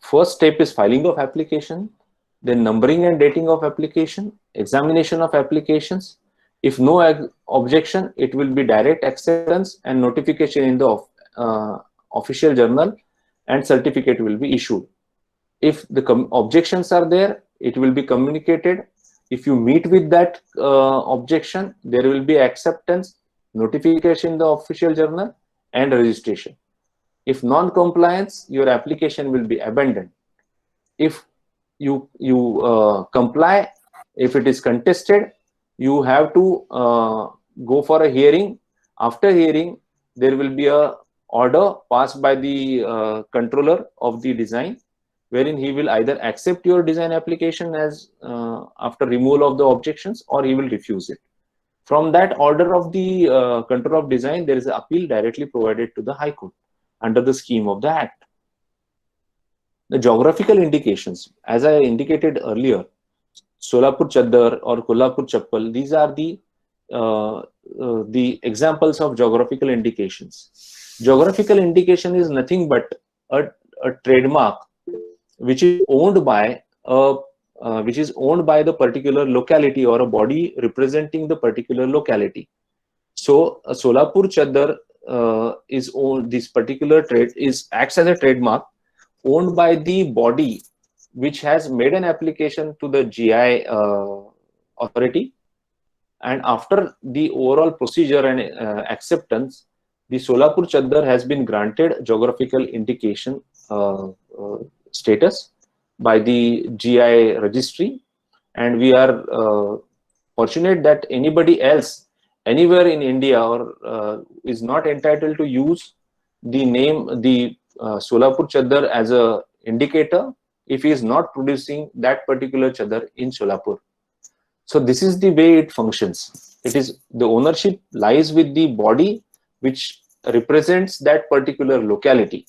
First step is filing of application, then numbering and dating of application, examination of applications. If no objection, it will be direct acceptance and notification in the official journal, and certificate will be issued. If the objections are there, it will be communicated. If you meet with that objection, there will be acceptance, notification in the official journal, and registration. If non-compliance, your application will be abandoned. If you comply, if it is contested, you have to go for a hearing. After hearing, there will be a order passed by the controller of the design, wherein he will either accept your design application as after removal of the objections, or he will refuse it. From that order of the controller of design, there is an appeal directly provided to the High Court under the scheme of the Act. The geographical indications, as I indicated earlier, Solapur Chaddar or Kolhapur Chappal, these are the examples of geographical indications. Geographical indication is nothing but a trademark which is owned by the particular locality, or a body representing the particular locality. So Solapur Chaddar is owned, this particular trade acts as a trademark owned by the body which has made an application to the GI authority, and after the overall procedure and acceptance, the Solapur Chaddar has been granted geographical indication status by the GI registry, and we are fortunate that anybody else anywhere in India is not entitled to use the name, the Solapur Chaddar as a indicator if he is not producing that particular chadar in Solapur. So this is the way it functions. It is, the ownership lies with the body which represents that particular locality.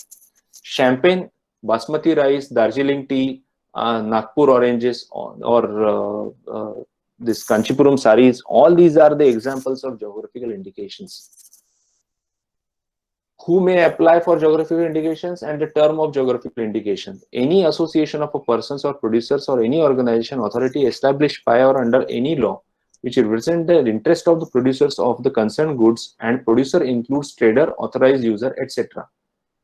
Champagne, basmati rice, Darjeeling tea, Nagpur oranges, or this Kanchipuram saris, all these are the examples of geographical indications. Who may apply for geographical indications and the term of geographical indication? Any association of a persons or producers or any organization, authority established by or under any law which represent the interest of the producers of the concerned goods, and producer includes trader, authorized user, etc.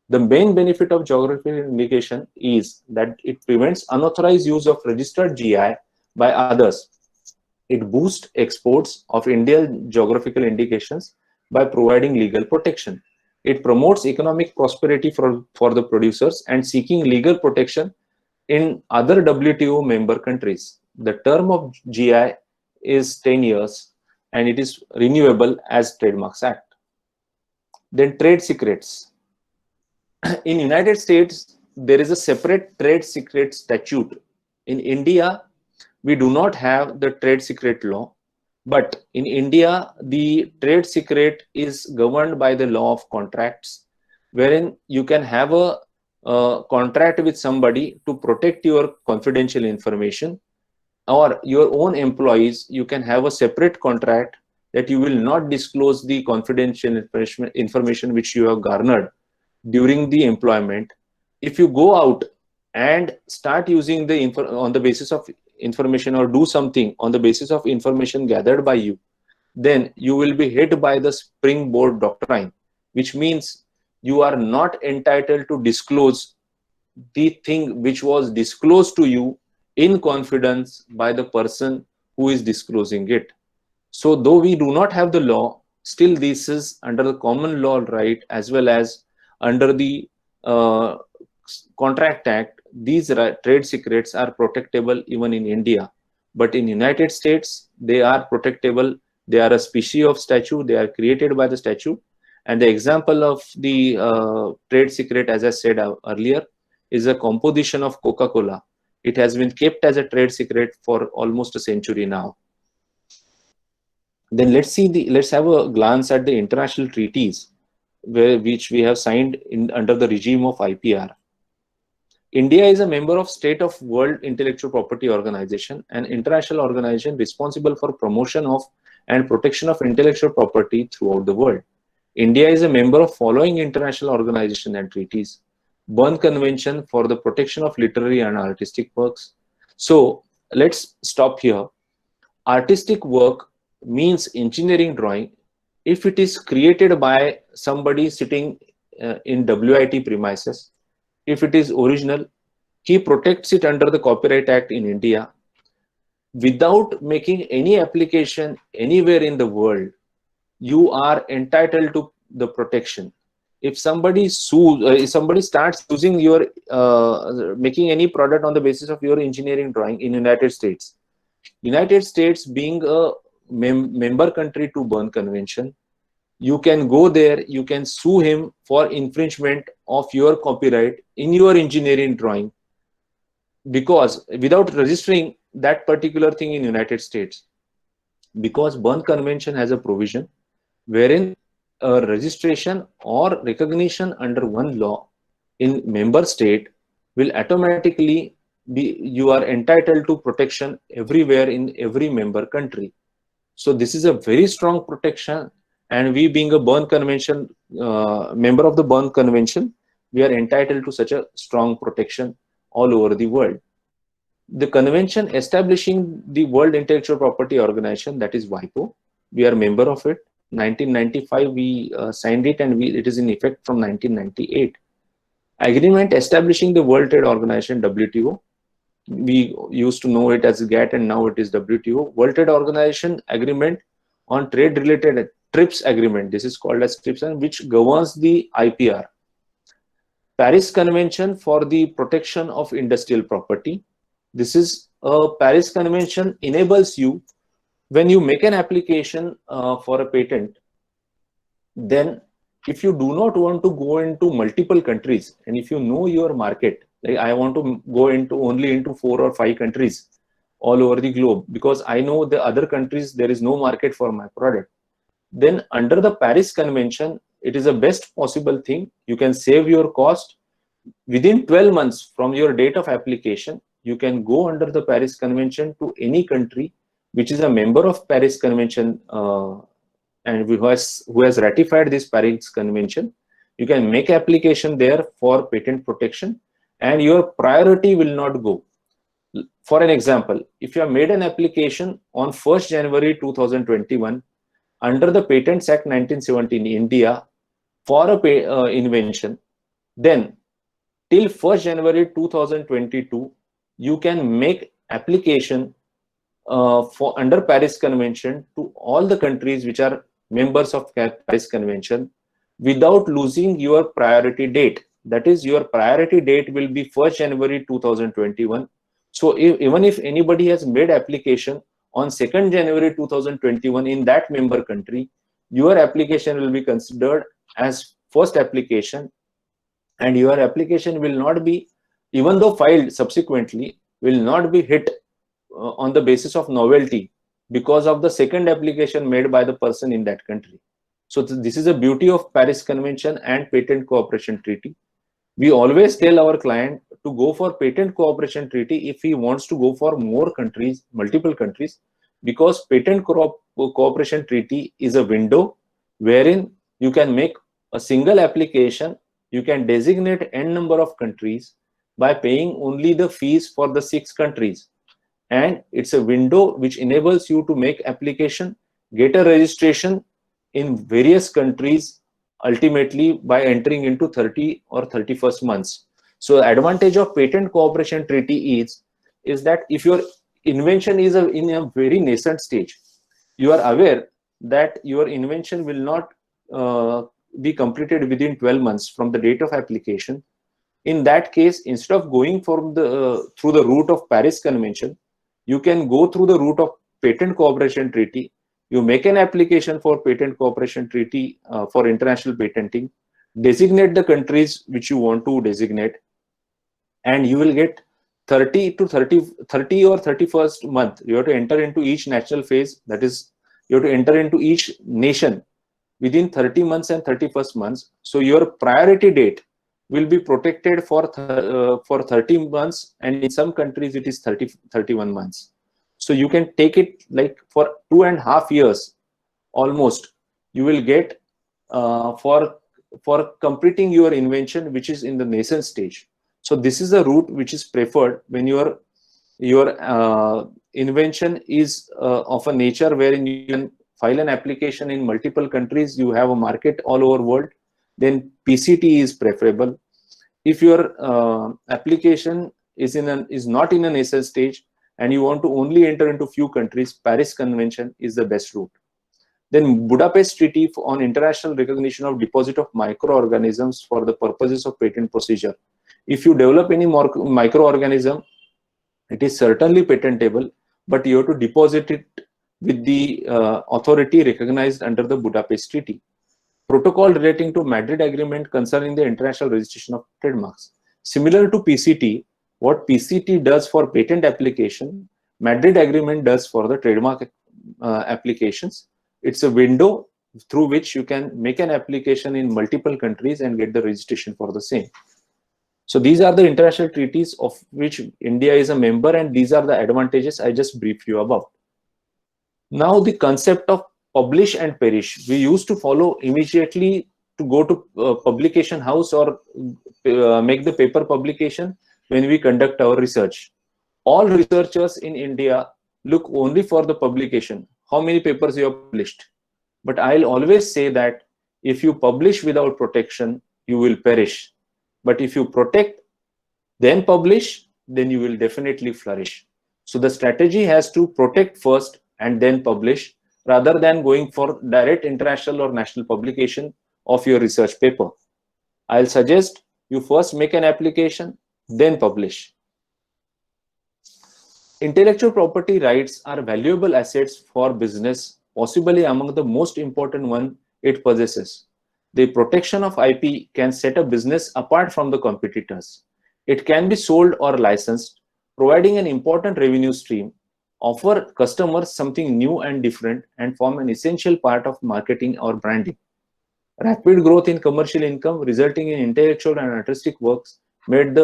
The main benefit of geographical indication is that it prevents unauthorized use of registered GI by others. It boosts exports of Indian geographical indications by providing legal protection. It promotes economic prosperity for the producers and seeking legal protection in other WTO member countries. The term of GI is 10 years and it is renewable as Trademarks Act. Then trade secrets. In United States, there is a separate trade secret statute. In India, we do not have the trade secret law, but in India, the trade secret is governed by the law of contracts, wherein you can have a contract with somebody to protect your confidential information, or your own employees, you can have a separate contract that you will not disclose the confidential information which you have garnered during the employment. If you go out and start using the on the basis of information, or do something on the basis of information gathered by you, then you will be hit by the springboard doctrine, which means you are not entitled to disclose the thing which was disclosed to you in confidence by the person who is disclosing it. So though we do not have the law, still this is under the common law right, as well as under the Contract Act. These trade secrets are protectable even in India, but in United States they are protectable. They are a species of statute. They are created by the statute. And the example of the trade secret, as I said earlier, is a composition of Coca-Cola. It has been kept as a trade secret for almost a century now. Then let's have a glance at the international treaties which we have signed under the regime of IPR. India is a member of State of World Intellectual Property Organization, an international organization responsible for promotion of and protection of intellectual property throughout the world. India is a member of following international organizations and treaties: Berne Convention for the protection of literary and artistic works. So let's stop here. Artistic work means engineering drawing if it is created by somebody sitting in WIT premises. If it is original, he protects it under the Copyright Act in India without making any application anywhere in the world. You are entitled to the protection. If somebody if somebody starts using your making any product on the basis of your engineering drawing in United States being a member country to Berne Convention, you can go there, you can sue him for infringement of your copyright in your engineering drawing, because without registering that particular thing in United States, because Berne Convention has a provision wherein a registration or recognition under one law in member state will automatically be, you are entitled to protection everywhere in every member country. So this is a very strong protection, and we being a Berne Convention member of the Berne Convention, we are entitled to such a strong protection all over the world. The convention establishing the World Intellectual Property Organization, that is WIPO, we are member of it. 1995 we signed it, and it is in effect from 1998. Agreement establishing the World Trade Organization, WTO, we used to know it as GATT and now it is WTO. World Trade Organization Agreement on Trade Related TRIPS Agreement, this is called as TRIPS, and which governs the IPR. Paris Convention for the protection of industrial property. This is a Paris Convention enables you, when you make an application for a patent, then if you do not want to go into multiple countries, and if you know your market, like I want to go only into 4 or 5 countries all over the globe, because I know the other countries there is no market for my product, then under the Paris Convention, it is the best possible thing. You can save your cost. Within 12 months from your date of application, you can go under the Paris Convention to any country which is a member of Paris Convention and who has ratified this Paris Convention. You can make application there for patent protection, and your priority will not go. For an example, if you have made an application on 1st January 2021 under the Patents Act 1970 in India for a invention, then till 1st January 2022, you can make application for under Paris Convention to all the countries which are members of Paris Convention without losing your priority date. That is, your priority date will be 1st January 2021. So even if anybody has made application on 2nd January 2021 in that member country, your application will be considered as first application, and your application will not be, even though filed subsequently, will not be hit on the basis of novelty because of the second application made by the person in that country. So this is the beauty of Paris Convention and Patent Cooperation Treaty. We always tell our client to go for Patent Cooperation Treaty if he wants to go for more countries, multiple countries, because Patent Cooperation Treaty is a window wherein you can make a single application, you can designate n number of countries by paying only the fees for the 6 countries. And it's a window which enables you to make application, get a registration in various countries, ultimately by entering into 30 or 31st months. So advantage of Patent Cooperation Treaty is that if your invention is in a very nascent stage, you are aware that your invention will not be completed within 12 months from the date of application. In that case, instead of going from through the route of Paris Convention, you can go through the route of Patent Cooperation Treaty. You make an application for Patent Cooperation Treaty for international patenting, designate the countries which you want to designate, and you will get 30 or 31st month. You have to enter into each national phase, that is You have to enter into each nation within 30 months and 31st months. So your priority date will be protected for 30 months, and in some countries it is 31 months. So you can take it like for 2.5 years almost. You will get for completing your invention, which is in the nascent stage. So this is the route which is preferred when your invention is of a nature wherein you can file an application in multiple countries, you have a market all over world, then PCT is preferable. If your application is not in a nascent stage and you want to only enter into few countries, Paris Convention is the best route. Then Budapest Treaty on international recognition of deposit of microorganisms for the purposes of patent procedure. If you develop any microorganism, it is certainly patentable, but you have to deposit it with the authority recognized under the Budapest Treaty. Protocol relating to Madrid Agreement concerning the international registration of trademarks. Similar to PCT, what PCT does for patent application, Madrid Agreement does for the trademark applications. It's a window through which you can make an application in multiple countries and get the registration for the same. So these are the international treaties of which India is a member, and these are the advantages I just briefed you about. Now the concept of publish and perish. We used to follow immediately to go to publication house or make the paper publication when we conduct our research. All researchers in India look only for the publication, how many papers you have published. But I'll always say that if you publish without protection, you will perish. But if you protect, then publish, then you will definitely flourish. So the strategy has to protect first and then publish, rather than going for direct international or national publication of your research paper. I'll suggest you first make an application, then publish. Intellectual property rights are valuable assets for business, possibly among the most important one it possesses. The protection of IP can set a business apart from the competitors. It can be sold or licensed, providing an important revenue stream, offer customers something new and different, and form an essential part of marketing or branding. Rapid growth in commercial income resulting in intellectual and artistic works made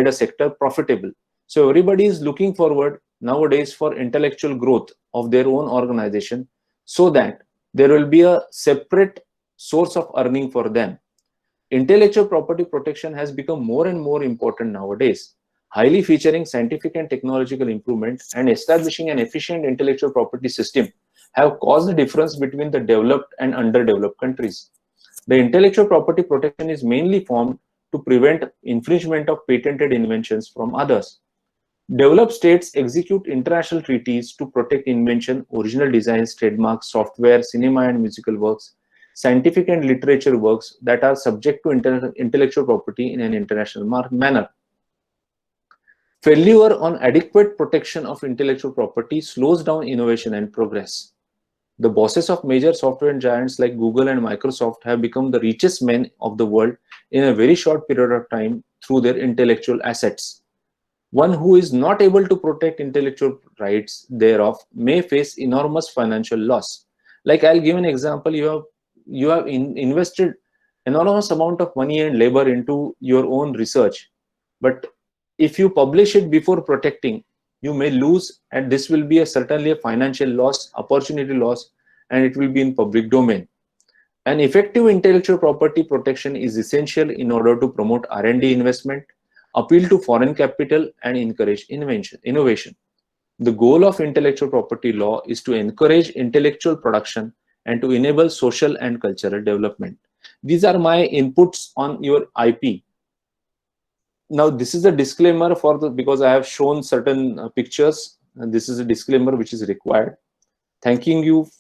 a sector profitable. So everybody is looking forward nowadays for intellectual growth of their own organization, so that there will be a separate source of earning for them. Intellectual property protection has become more and more important nowadays, highly featuring scientific and technological improvement and establishing an efficient intellectual property system have caused the difference between the developed and underdeveloped countries. The intellectual property protection is mainly formed to prevent infringement of patented inventions from others. Developed states execute international treaties to protect invention, original designs, trademarks, software, cinema and musical works, scientific and literature works that are subject to intellectual property in an international manner. Failure on adequate protection of intellectual property slows down innovation and progress. The bosses of major software giants like Google and Microsoft have become the richest men of the world in a very short period of time through their intellectual assets. One who is not able to protect intellectual rights thereof may face enormous financial loss. Like, I'll give an example. You have invested enormous amount of money and labor into your own research, but if you publish it before protecting, you may lose, and this will be certainly a financial loss, opportunity loss, and it will be in public domain. An effective intellectual property protection is essential in order to promote R&D investment, appeal to foreign capital, and encourage innovation. The goal of intellectual property law is to encourage intellectual production and to enable social and cultural development. These are my inputs on your IP. Now, this is a disclaimer because I have shown certain pictures, and this is a disclaimer which is required. Thanking you.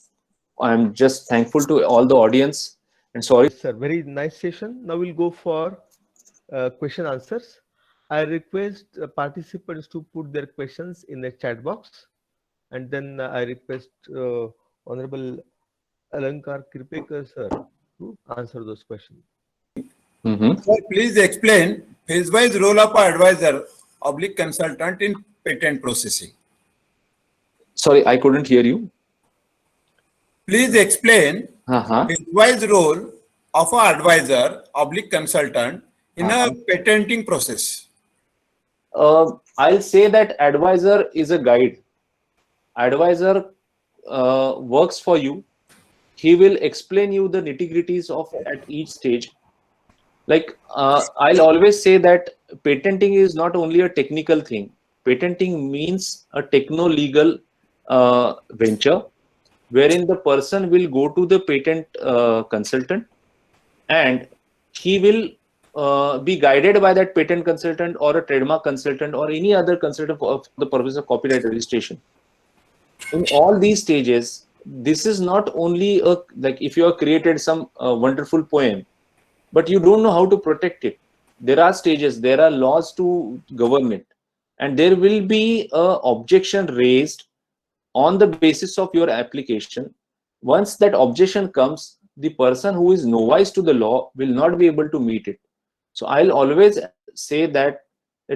I'm just thankful to all the audience, and sorry. Yes, sir, very nice session. Now we'll go for question answers. I request participants to put their questions in the chat box, and then I request Honorable Alankar Kirpekar sir to answer those questions. Sir, please explain phase-wise role of advisor / consultant in patent processing. Sorry, I couldn't hear you. please explain Uh-huh. phase-wise role of an advisor / consultant in a patenting process. I'll say that advisor is a guide. Advisor works for you. He will explain you the nitty-gritties of at each stage. Like I'll always say that patenting is not only a technical thing. Patenting means a techno-legal venture wherein the person will go to the patent consultant and he will be guided by that patent consultant or a trademark consultant or any other consultant for the purpose of copyright registration. In all these stages, this is not only a, like if you have created some wonderful poem, but you don't know how to protect it. There are stages, there are laws to govern it, and there will be a objection raised on the basis of your application. Once that objection comes, the person who is novice to the law will not be able to meet it. So I'll always say that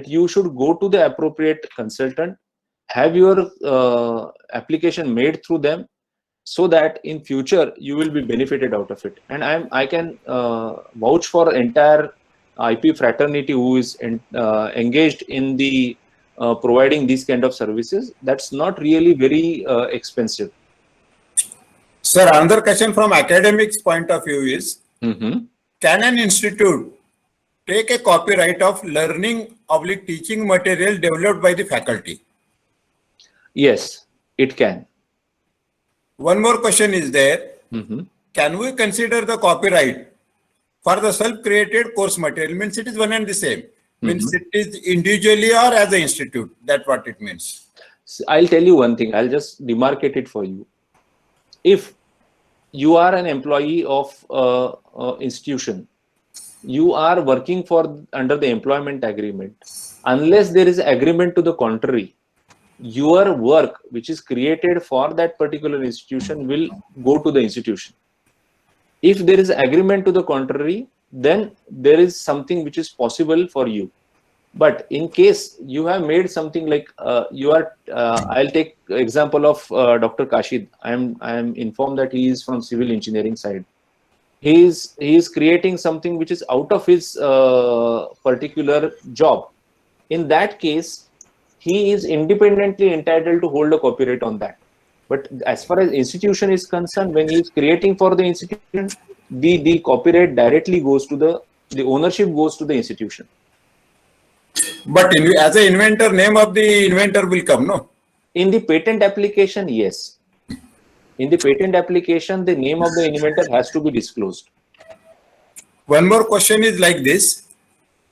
you should go to the appropriate consultant, have your application made through them, so that in future you will be benefited out of it. And I can vouch for entire IP fraternity who is engaged in the providing these kind of services. That's not really very expensive. Sir, another question from academics point of view is, can an institute take a copyright of learning / teaching material developed by the faculty? Yes, it can. One more question is there. Can we consider the copyright for the self-created course material? Means it is one and the same. Means it is individually or as an institute. That's what it means. I'll tell you one thing. I'll just demarcate it for you. If you are an employee of an institution, you are working for under the employment agreement. Unless there is agreement to the contrary, your work which is created for that particular institution will go to the institution. If there is agreement to the contrary, then there is something which is possible for you. But in case you have made something like I'll take example of Dr. Kashid. I am informed that he is from civil engineering side. He is creating something which is out of his particular job. In that case, he is independently entitled to hold a copyright on that. But as far as institution is concerned, when he is creating for the institution, the copyright directly goes to the ownership goes to the institution. But as an inventor, name of the inventor will come, no? In the patent application, yes. In the patent application, the name of the inventor has to be disclosed. One more question is like this.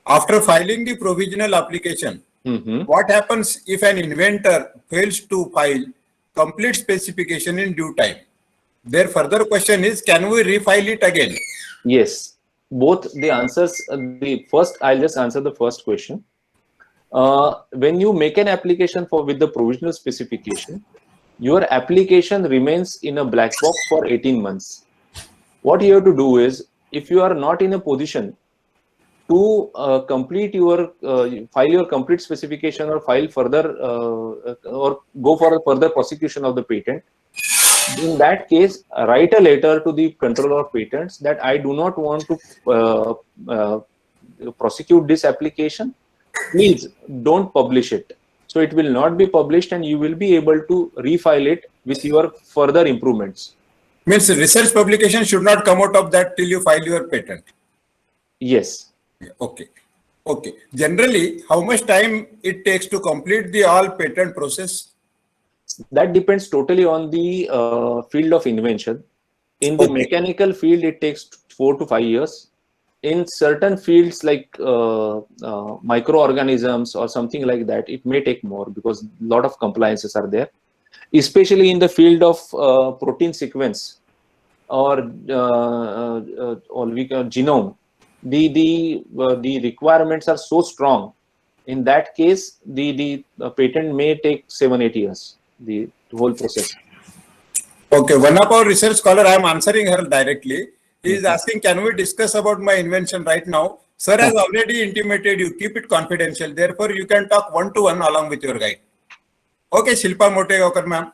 After filing the provisional application, what happens if an inventor fails to file complete specification in due time? Their further question is, can we refile it again? Yes, both the answers. The first, I'll just answer the first question. When you make an application with the provisional specification, your application remains in a black box for 18 months. What you have to do is, if you are not in a position to complete your file your complete specification or file further or go for a further prosecution of the patent, in that case, write a letter to the controller of patents that I do not want to prosecute this application. Please don't publish it. So it will not be published and you will be able to refile it with your further improvements. Means research publication should not come out of that till you file your patent. Yes. Okay. Okay. Generally, how much time it takes to complete the all patent process? That depends totally on the field of invention. In the mechanical field, it takes 4 to 5 years. In certain fields like microorganisms or something like that, it may take more because a lot of compliances are there. Especially in the field of protein sequence or genome, the requirements are so strong. In that case, the patent may take 7-8 years. The whole process. Okay, one of our research scholar, I am answering her directly. He is asking, can we discuss about my invention right now? Sir has already intimated you, keep it confidential. Therefore, you can talk one-to-one along with your guide. Okay, Shilpa Motegawkar ma'am.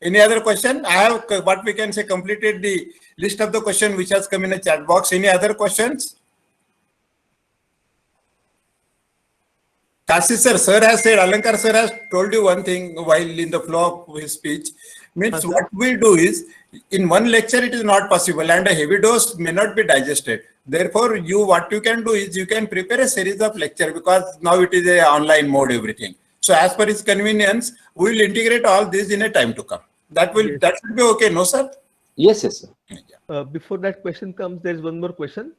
Any other question? I have what we can say completed the list of the question which has come in a chat box. Any other questions? Kasi sir has said, Alankar sir has told you one thing while in the flow of his speech. Means what we do is, in one lecture it is not possible and a heavy dose may not be digested. Therefore, what you can do is you can prepare a series of lecture, because now it is a online mode everything. So as per his convenience, we will integrate all this in a time to come. That will that should be okay, no sir? Yes, sir. Before that question comes, there is one more question.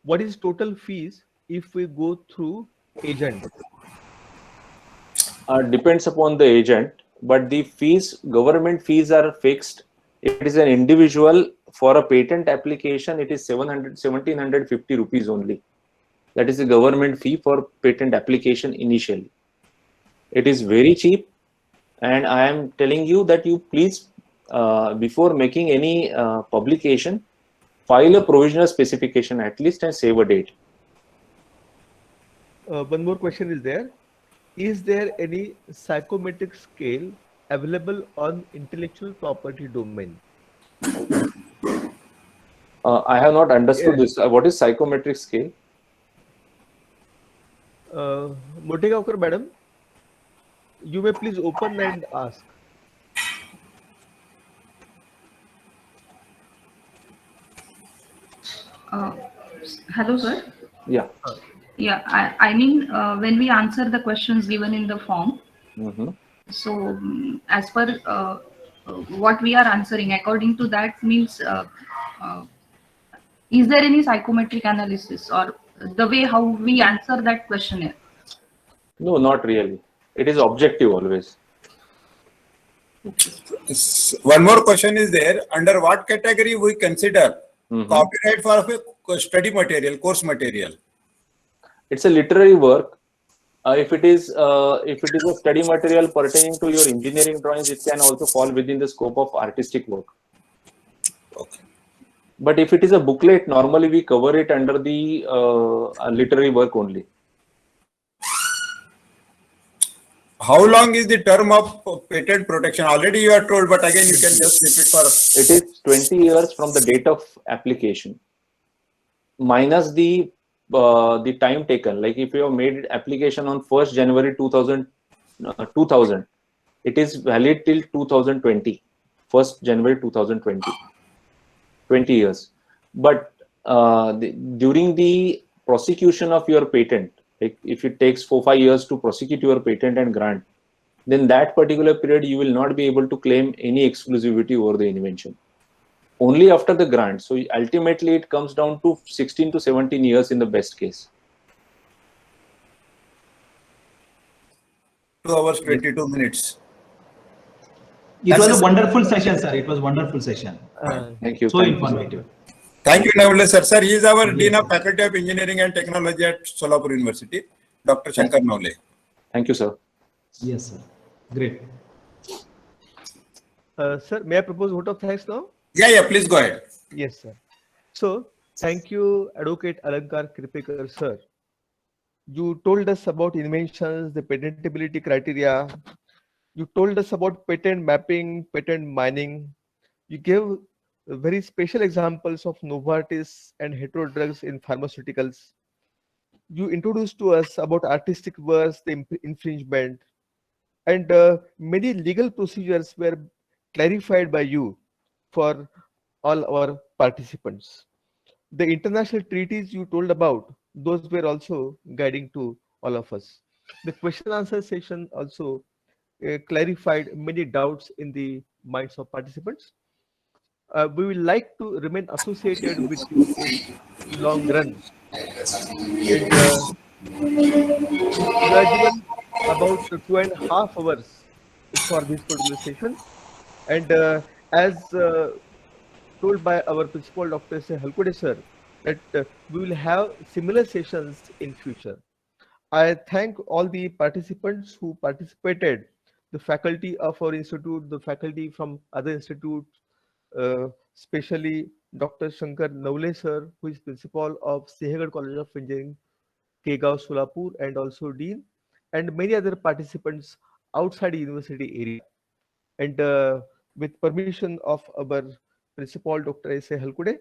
What is total fees if we go through agent? Depends upon the agent, but the fees, government fees are fixed. If it is an individual for a patent application, it is 1750 rupees only. That is the government fee for patent application initially. It is very cheap, and I am telling you that you please, before making any publication, file a provisional specification at least and save a date. One more question is there. Is there any psychometric scale available on intellectual property domain? I have not understood this. What is psychometric scale? Motegaonkar madam, you may please open and ask. Hello, sir. Yeah. Yeah, I mean, when we answer the questions given in the form, so as per what we are answering, according to that means, is there any psychometric analysis or the way how we answer that questionnaire? No, not really. It is objective always. One more question is there. Under what category we consider copyright for a study material, course material? It's a literary work. If it is a study material pertaining to your engineering drawings, it can also fall within the scope of artistic work. Okay. But if it is a booklet, normally we cover it under the literary work only. How long is the term of patent protection? Already you are told, but again you can just repeat for us. It is 20 years from the date of application, minus the time taken. Like if you have made application on 1st January 2000, it is valid till 2020, 1st January 2020, 20 years. But during the prosecution of your patent, like if it takes 4-5 years to prosecute your patent and grant, then that particular period you will not be able to claim any exclusivity over the invention. Only after the grant. So ultimately it comes down to 16 to 17 years in the best case. 2 hours 22 minutes. It was a wonderful session, sir. It was a wonderful session. Thank you. So informative. Thank you, Navle sir. Sir, he is our Dean of Faculty of Engineering and Technology at Solapur University, Dr. Shankar Navle. Thank you, sir. Yes, sir. Great. Sir, may I propose vote of thanks now? Yeah, please go ahead. Yes, sir. So, thank you, Advocate Alankar Kripekar, sir. You told us about inventions, the patentability criteria. You told us about patent mapping, patent mining. You gave very special examples of Novartis and heterodrugs in pharmaceuticals. You introduced to us about artistic works, the infringement, and many legal procedures were clarified by you for all our participants. The international treaties you told about, those were also guiding to all of us. The question answer session also clarified many doubts in the minds of participants. We will like to remain associated with you in long run. And you are given about 2.5 hours for this particular session. And as told by our principal, Dr. Halkude sir, that we will have similar sessions in future. I thank all the participants who participated, the faculty of our institute, the faculty from other institutes, especially Dr. Shankar Navle sir, who is principal of Sehegad College of Engineering, Kegaon, Solapur, and also Dean, and many other participants outside the university area. And with permission of our principal, Dr. S.A. Halkude,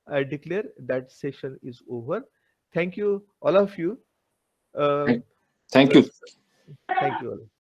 I declare that session is over. Thank you, all of you. Thank you. Thank you all.